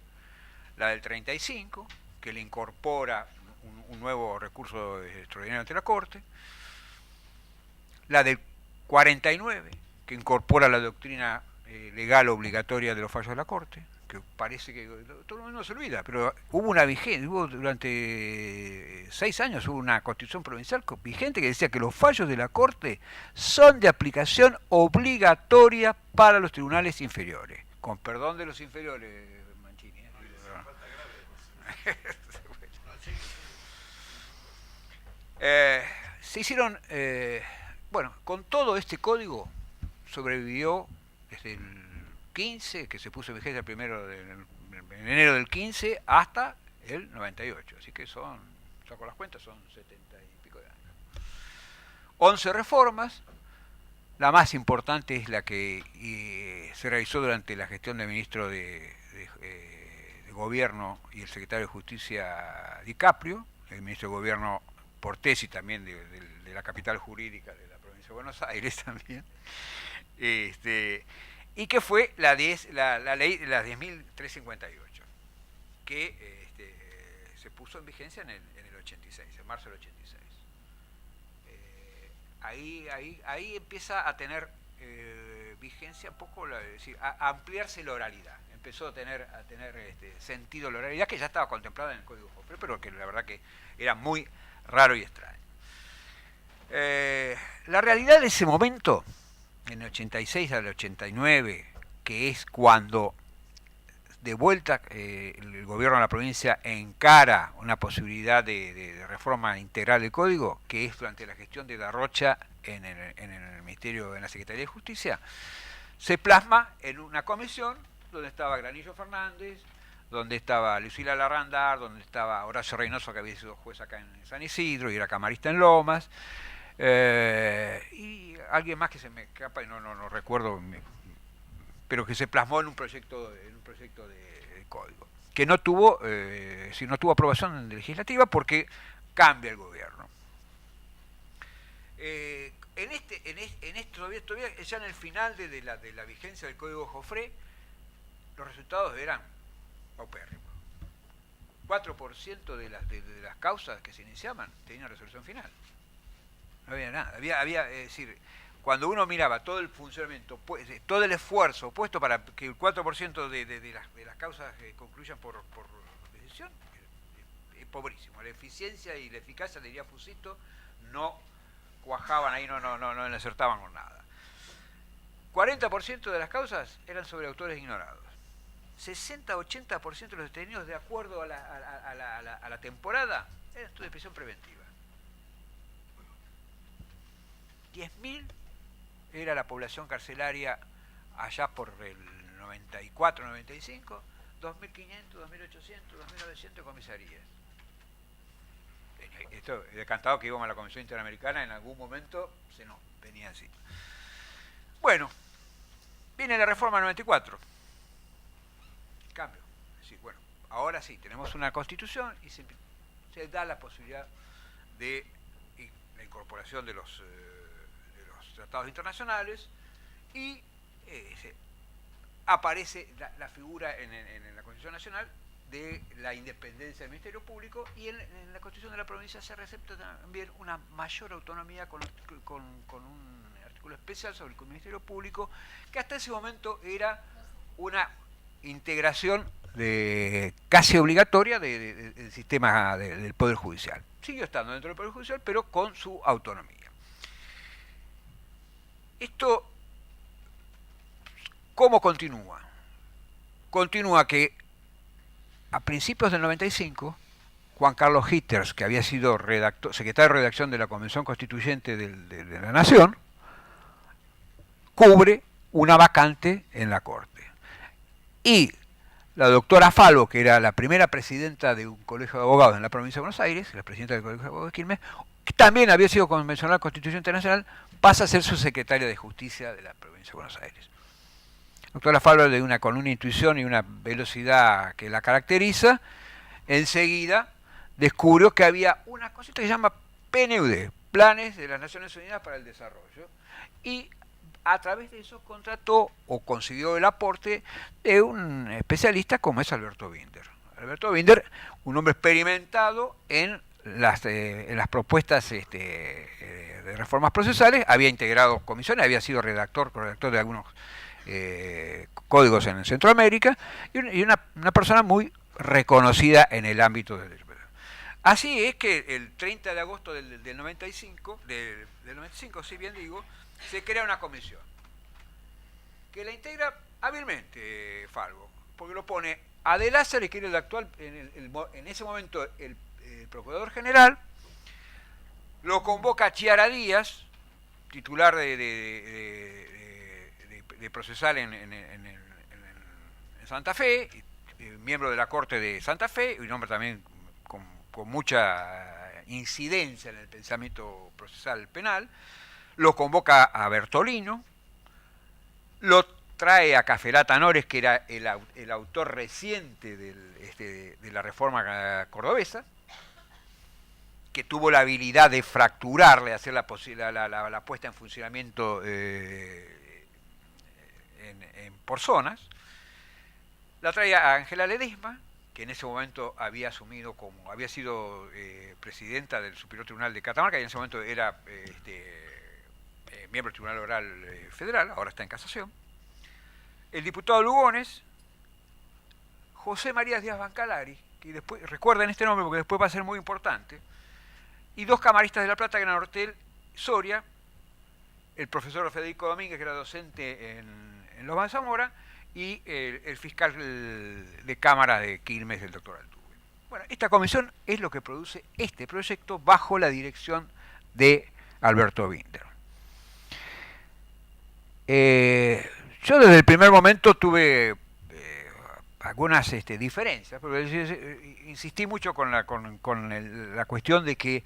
la del 35, que le incorpora un nuevo recurso extraordinario ante la Corte, la del 49, que incorpora la doctrina legal obligatoria de los fallos de la Corte, que parece que todo el mundo se olvida, pero hubo una vigencia, durante 6 años hubo una constitución provincial vigente que decía que los fallos de la Corte son de aplicación obligatoria para los tribunales inferiores. Con perdón de los inferiores, Mancini. Se hicieron, bueno, con todo este código sobrevivió desde el 15, que se puso en vigencia en enero del 15, hasta el 98. Así que saco las cuentas, son 70 y pico de años. 11 reformas. La más importante es la que se realizó durante la gestión del ministro de Gobierno y el secretario de Justicia DiCaprio, el ministro de Gobierno Portesi, también de la capital jurídica de la provincia de Buenos Aires también. Y que fue la ley de las 10.358, que se puso en vigencia en el 86, en marzo del 86. Ahí empieza a tener vigencia un poco, es decir, a ampliarse la oralidad. Empezó a tener sentido la oralidad, que ya estaba contemplada en el Código Joffre, pero que la verdad que era muy raro y extraño. La realidad de ese momento, en el 86 al 89, que es cuando de vuelta el gobierno de la provincia encara una posibilidad de reforma integral del código, que es durante la gestión de Darrocha en el Ministerio, en la Secretaría de Justicia, se plasma en una comisión donde estaba Granillo Fernández, donde estaba Lucila Larrandar, donde estaba Horacio Reynoso, que había sido juez acá en San Isidro y era camarista en Lomas, y alguien más que se me escapa y no recuerdo, pero que se plasmó en un proyecto de código, que no tuvo aprobación legislativa porque cambia el gobierno. Todavía ya en el final de la vigencia del Código Joffre, los resultados eran paupérrimos. 4% de las causas que se iniciaban tenían resolución final. No había nada. Es decir, cuando uno miraba todo el funcionamiento, todo el esfuerzo puesto para que el 4% de las causas concluyan por decisión, es pobrísimo. La eficiencia y la eficacia, diría Fusito, no cuajaban ahí, no acertaban con nada. 40% de las causas eran sobre autores ignorados. 60-80% de los detenidos, de acuerdo a la temporada, eran de prisión preventiva. 10.000 era la población carcelaria allá por el 94-95, 2.500, 2.800, 2.900 comisarías. Esto decantado que íbamos a la Comisión Interamericana, en algún momento venía así. Bueno, viene la reforma 94. Cambio. decir, bueno, ahora sí, tenemos una constitución y se da la posibilidad de la incorporación de los tratados internacionales y aparece la figura en la Constitución Nacional de la independencia del Ministerio Público, y en la Constitución de la provincia se recepta también una mayor autonomía con un artículo especial sobre el Ministerio Público, que hasta ese momento era una integración casi obligatoria del sistema del Poder Judicial. Siguió estando dentro del Poder Judicial, pero con su autonomía. Esto, ¿cómo continúa? Continúa que a principios del 95, Juan Carlos Hitters, que había sido secretario de redacción de la Convención Constituyente de la Nación, cubre una vacante en la Corte. Y la doctora Falvo, que era la primera presidenta de un colegio de abogados en la provincia de Buenos Aires, la presidenta del Colegio de Abogados de Quilmes, que también había sido convencional Constitución Internacional, pasa a ser su secretaria de Justicia de la provincia de Buenos Aires. Doctora Falvo, con una intuición y una velocidad que la caracteriza, enseguida descubrió que había una cosita que se llama PNUD, Planes de las Naciones Unidas para el Desarrollo, y a través de eso contrató o consiguió el aporte de un especialista como es Alberto Binder. Alberto Binder, un hombre experimentado en las propuestas de reformas procesales, había integrado comisiones, había sido corredactor de algunos códigos en Centroamérica, y una persona muy reconocida en el ámbito del derecho. Así es que el 30 de agosto del 95, del 95, si bien digo, se crea una comisión que la integra hábilmente Falvo, porque lo pone a De Lázari, que era el actual, en ese momento el procurador general, lo convoca a Chiara Díaz, titular de procesal en Santa Fe, miembro de la Corte de Santa Fe, y un hombre también con mucha incidencia en el pensamiento procesal penal. Lo convoca a Bertolino, lo trae a Cafelata Nores, que era el autor reciente de la reforma cordobesa, que tuvo la habilidad de fracturarle, hacer la puesta en funcionamiento por zonas. La trae a Ángela Ledesma, que en ese momento había sido presidenta del Superior Tribunal de Catamarca, y en ese momento era miembro del Tribunal Oral Federal, ahora está en casación. El diputado Lugones, José María Díaz Bancalari, que después, recuerden este nombre porque después va a ser muy importante, y dos camaristas de La Plata, que eran Ortel Soria, el profesor Federico Domínguez, que era docente en Loma de Zamora, y el fiscal de Cámara de Quilmes, el doctor Altuve. Bueno, esta comisión es lo que produce este proyecto bajo la dirección de Alberto Binder. Yo desde el primer momento tuve algunas diferencias, porque insistí mucho con la cuestión de que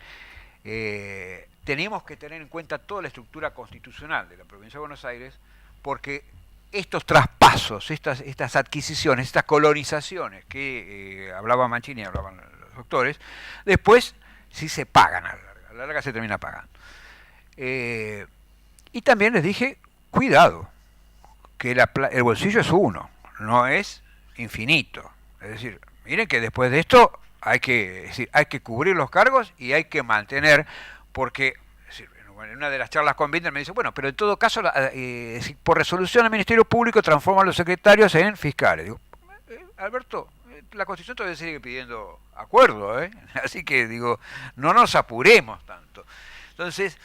teníamos que tener en cuenta toda la estructura constitucional de la provincia de Buenos Aires, porque estos traspasos, estas adquisiciones, estas colonizaciones que hablaba Mancini y hablaban los doctores, después sí se pagan a la larga se termina pagando. Y también les dije, cuidado, que el bolsillo es uno, no es infinito. Es decir, miren que después de esto hay que cubrir los cargos y hay que mantener, porque en una de las charlas con Binder me dice, bueno, pero en todo caso, por resolución del Ministerio Público transforman a los secretarios en fiscales. Digo, Alberto, la Constitución todavía sigue pidiendo acuerdo, así que digo, no nos apuremos tanto. Entonces,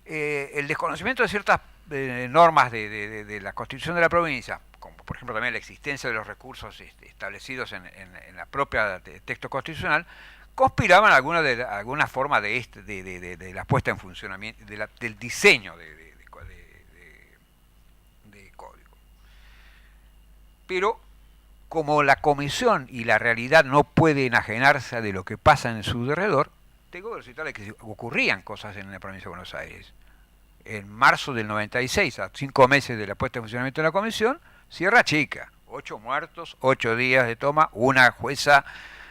el desconocimiento de ciertas normas de la Constitución de la provincia, como por ejemplo también la existencia de los recursos establecidos en la propia texto constitucional, conspiraban alguna forma de la puesta en funcionamiento, del diseño de código. Pero como la comisión y la realidad no pueden enajenarse de lo que pasa en su alrededor, tengo que citarles que ocurrían cosas en la provincia de Buenos Aires. En marzo del 96, a 5 meses de la puesta en funcionamiento de la comisión, Sierra Chica, 8 muertos, 8 días de toma, una jueza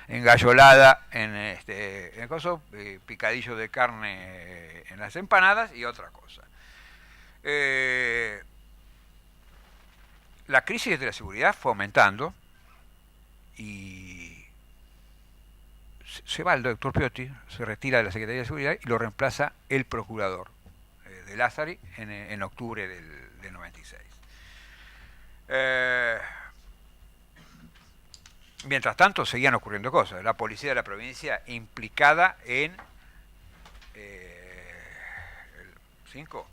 engallolada en el coso, picadillo de carne en las empanadas y otra cosa. La crisis de la seguridad fue aumentando y se va el doctor Piotti, se retira de la Secretaría de Seguridad y lo reemplaza el procurador de Lázari en octubre del 96. Mientras tanto seguían ocurriendo cosas. La policía de la provincia implicada en el 5,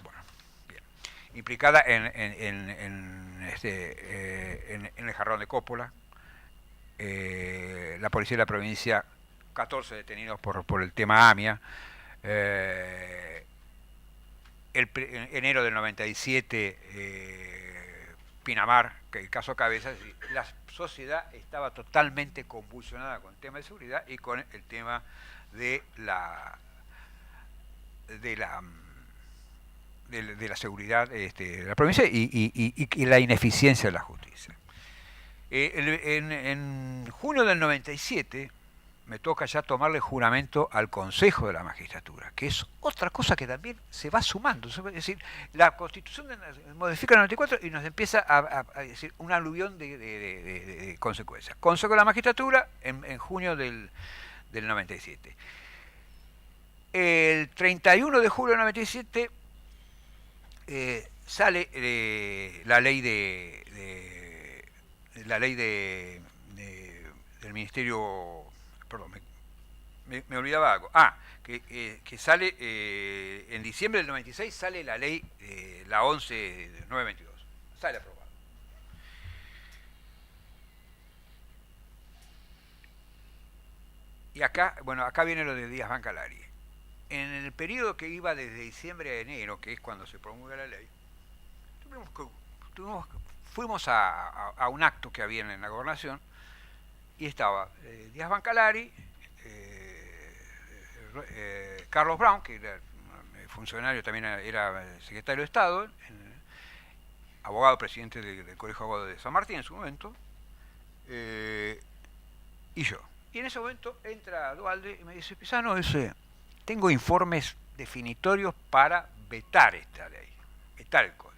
bueno, bien, implicada en el jarrón de Coppola. La policía de la provincia, 14 detenidos por el tema AMIA. En enero del 97, Pinamar, que el caso Cabezas, la sociedad estaba totalmente convulsionada con el tema de seguridad y con el tema de la seguridad de la provincia y la ineficiencia de la justicia. En junio del 97 me toca ya tomarle juramento al Consejo de la Magistratura, que es otra cosa que también se va sumando. Es decir, la Constitución modifica el 94 y nos empieza a decir un aluvión de consecuencias. Consejo de la Magistratura en junio del 97. El 31 de julio del 97 sale la ley del Ministerio. Perdón, me olvidaba algo. Que sale en diciembre del 96 sale la ley, la 11.922. Sale aprobada. Y acá viene lo de Díaz Bancalari. En el periodo que iba desde diciembre a enero, que es cuando se promulga la ley, fuimos a un acto que había en la gobernación y estaba Díaz Bancalari, Carlos Brown, que era funcionario, también era secretario de Estado, abogado presidente del Colegio de Abogados de San Martín en su momento, y yo. Y en ese momento entra Duhalde y me dice: Pisano, tengo informes definitorios para vetar esta ley, vetar el código.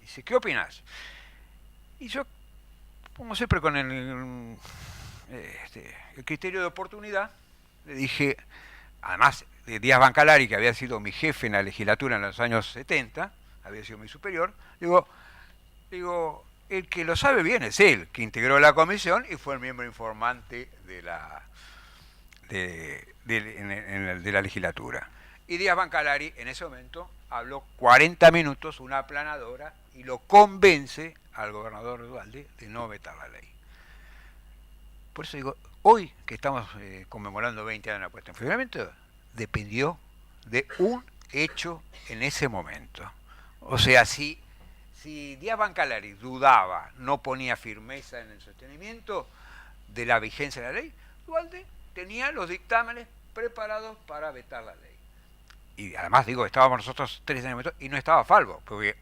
Dice: ¿qué opinas? Y yo, como siempre con el criterio de oportunidad, le dije, además de Díaz Bancalari, que había sido mi jefe en la legislatura en los años 70, había sido mi superior, digo, el que lo sabe bien es él, que integró la comisión y fue el miembro informante de la legislatura. Y Díaz Bancalari en ese momento habló 40 minutos, una aplanadora, y lo convence al gobernador Duhalde de no vetar la ley. Por eso digo, hoy que estamos conmemorando 20 años de la puesta en funcionamiento, dependió de un hecho en ese momento. O sea, si Díaz Bancalari dudaba, no ponía firmeza en el sostenimiento de la vigencia de la ley, Duhalde tenía los dictámenes preparados para vetar la ley. Y además, digo, estábamos nosotros 3 años y no estaba Falvo, porque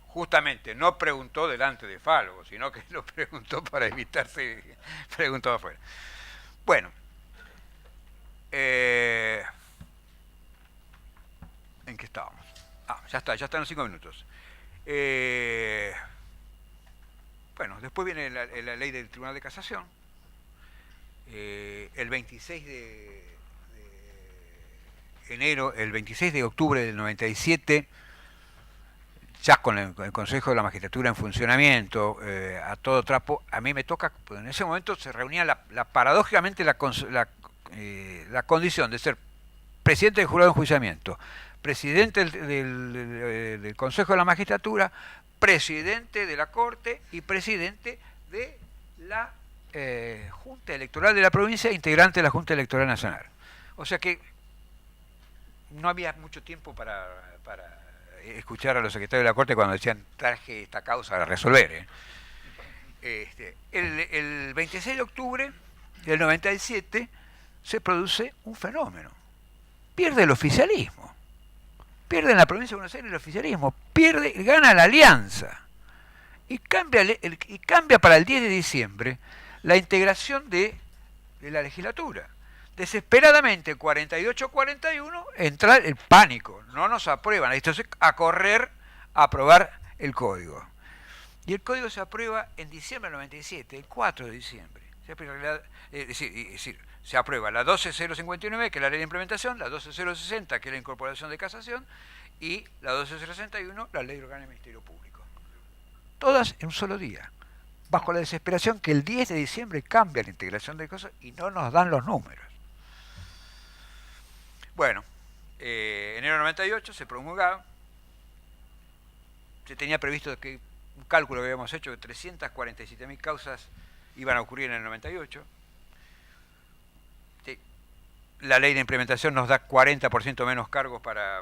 justamente no preguntó delante de Falvo, sino que lo preguntó para evitarse preguntó afuera. Bueno, ¿en qué estábamos? Ya están los 5 minutos. Bueno, después viene la ley del Tribunal de Casación. El 26 de enero, el 26 de octubre del 97, ya con el Consejo de la Magistratura en funcionamiento, a todo trapo, a mí me toca, pues en ese momento se reunía paradójicamente la condición de ser presidente del jurado de enjuiciamiento, presidente del Consejo de la Magistratura, presidente de la Corte y presidente de la Junta Electoral de la provincia, integrante de la Junta Electoral Nacional. O sea que no había mucho tiempo para escuchar a los secretarios de la Corte cuando decían: traje esta causa a resolver. El 26 de octubre del 97 se produce un fenómeno. Pierde el oficialismo. Pierde en la provincia de Buenos Aires el oficialismo, gana la alianza. Y cambia para el 10 de diciembre la integración de la legislatura. Desesperadamente, 48-41, entra el pánico, no nos aprueban. Entonces, a correr a aprobar el código. Y el código se aprueba en diciembre del 97, el 4 de diciembre. Es decir, se aprueba la 12059, que es la ley de implementación, la 12060, que es la incorporación de casación, y la 12061, la ley orgánica del Ministerio Público. Todas en un solo día, bajo la desesperación que el 10 de diciembre cambia la integración de cosas y no nos dan los números. Bueno, enero del 98 se promulgaba, se tenía previsto que un cálculo que habíamos hecho de 347.000 causas iban a ocurrir en el 98. La ley de implementación nos da 40% menos cargos para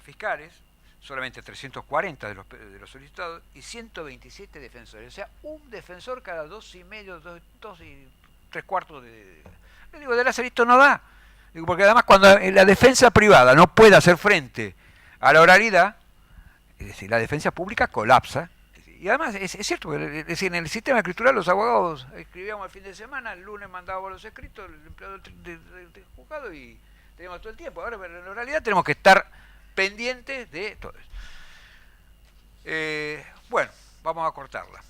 fiscales, solamente 340 de los solicitados y 127 defensores. O sea, un defensor cada 2,5, 2 y 3/4 de... Le digo, de Láser esto no da. Digo, porque además cuando la defensa privada no puede hacer frente a la oralidad, es decir, la defensa pública colapsa. Y además es cierto, es decir, en el sistema escritural los abogados escribíamos el fin de semana, el lunes mandábamos los escritos, el empleado del juzgado y teníamos todo el tiempo. Ahora en la oralidad tenemos que estar pendientes de todo eso. Bueno, vamos a cortarla.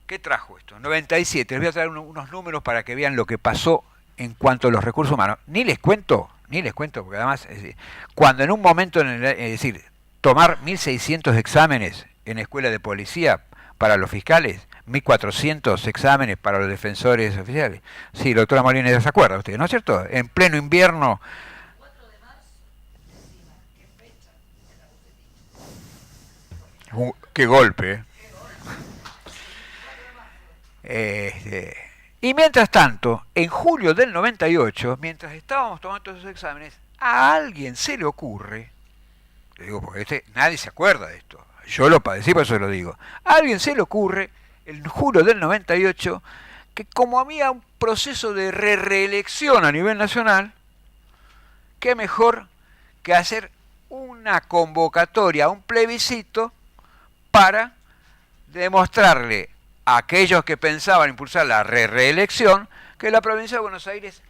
¿Qué trajo esto? 97, les voy a traer unos números para que vean lo que pasó en cuanto a los recursos humanos. Ni les cuento, porque además, es decir, cuando en un momento, es decir, tomar 1.600 exámenes en escuela de policía para los fiscales, 1.400 exámenes para los defensores oficiales. Sí, la doctora Molina ya se acuerda usted, ¿no es cierto? En pleno invierno. 4 de marzo, encima, qué fecha. Qué golpe, y mientras tanto, en julio del 98, mientras estábamos tomando todos esos exámenes, a alguien se le ocurre, le digo porque nadie se acuerda de esto, yo lo padecí, por eso lo digo, a alguien se le ocurre, en julio del 98, que como había un proceso de reelección a nivel nacional, qué mejor que hacer una convocatoria, un plebiscito, para demostrarle a aquellos que pensaban impulsar la reelección que la provincia de Buenos Aires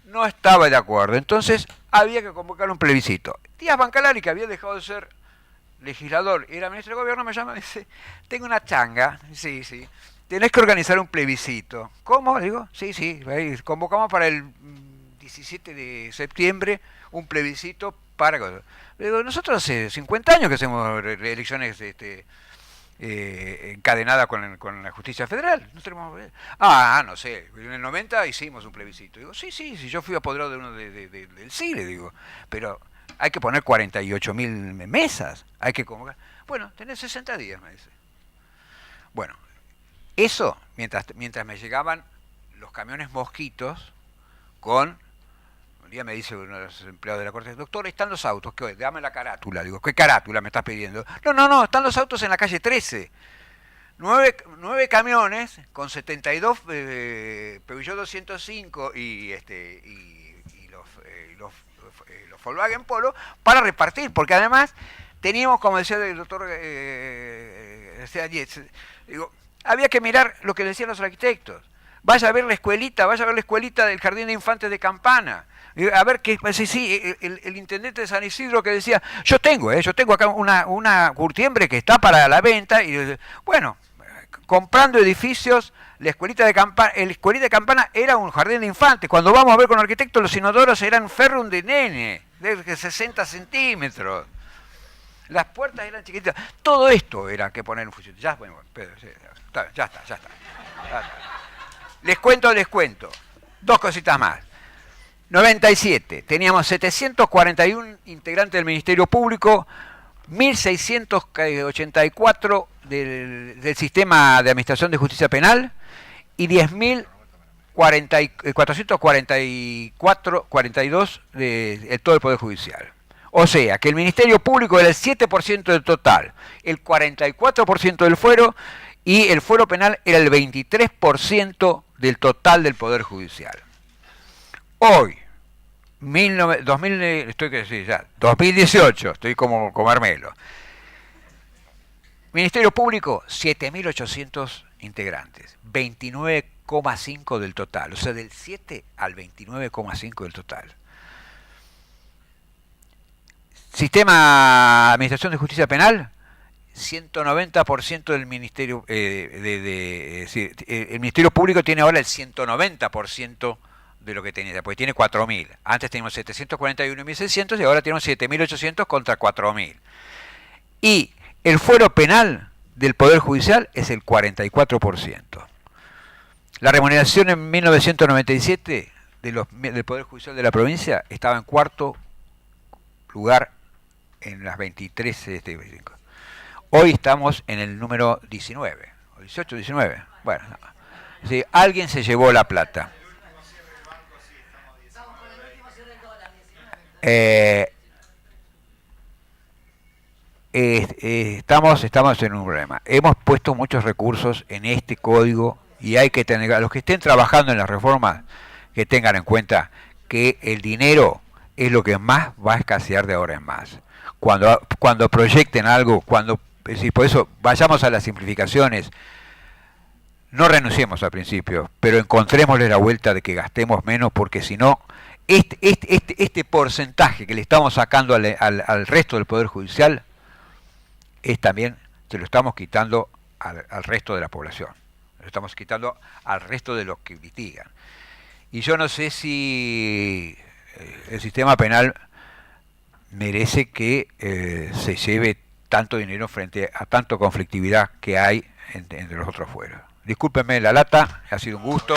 no estaba de acuerdo. Entonces había que convocar un plebiscito. Díaz Bancalari, que había dejado de ser legislador y era ministro de gobierno, me llama y dice, tengo una changa, sí, tenés que organizar un plebiscito. ¿Cómo? Digo, sí, convocamos para el 17 de septiembre un plebiscito para... Digo, nosotros hace 50 años que hacemos elecciones encadenada con la justicia federal. No tenemos... no sé, en el 90 hicimos un plebiscito. Digo, sí, yo fui apoderado de uno del CILE, digo, pero hay que poner 48.000 mesas, hay que convocar. Bueno, tenés 60 días, me dice. Bueno, eso, mientras me llegaban los camiones mosquitos con... Un día me dice uno de los empleados de la corte, doctor, están los autos, ¿qué? Dame la carátula. Digo, ¿qué carátula me estás pidiendo? No, están los autos en la calle 13. 9 camiones con 72 Peugeot 205 y los Volkswagen Polo para repartir, porque además teníamos, como decía el doctor digo, había que mirar lo que decían los arquitectos. Vaya a ver la escuelita del Jardín de Infantes de Campana. A ver, el intendente de San Isidro que decía, yo tengo acá una curtiembre que está para la venta, y bueno, comprando edificios, la escuelita de Campana era un jardín de infantes. Cuando vamos a ver con arquitectos, los inodoros eran ferrum de nene, de 60 centímetros. Las puertas eran chiquititas. Todo esto era que poner en función. Ya está. Les cuento. 2 cositas más. 97, teníamos 741 integrantes del Ministerio Público, 1.684 del Sistema de Administración de Justicia Penal y 10.442 de todo el Poder Judicial. O sea, que el Ministerio Público era el 7% del total, el 44% del fuero y el fuero penal era el 23% del total del Poder Judicial. Hoy, Estoy que decir ya, 2018, estoy como comermelo. Ministerio Público, 7.800 integrantes, 29,5 del total, o sea, del 7 al 29,5 del total. Sistema Administración de Justicia Penal, 190% del Ministerio, el Ministerio Público tiene ahora el 190% de lo que tenía, porque tiene 4.000. Antes teníamos 741.600 y ahora tenemos 7.800 contra 4.000. Y el fuero penal del Poder Judicial es el 44%. La remuneración en 1997 del Poder Judicial de la provincia estaba en cuarto lugar en las 23. Hoy estamos en el número 19, o 18, 19. Bueno, sí, alguien se llevó la plata. Estamos en un problema. Hemos puesto muchos recursos en este código y hay que tener, a los que estén trabajando en la reforma, que tengan en cuenta que el dinero es lo que más va a escasear de ahora en más. Cuando proyecten algo, por eso vayamos a las simplificaciones, no renunciemos al principio, pero encontrémosle la vuelta de que gastemos menos, porque si no, este porcentaje que le estamos sacando al resto del Poder Judicial es también, se lo estamos quitando al resto de la población, lo estamos quitando al resto de los que litigan. Y yo no sé si el sistema penal merece que se lleve tanto dinero frente a tanta conflictividad que hay entre los otros fueros. Discúlpenme la lata, ha sido un gusto.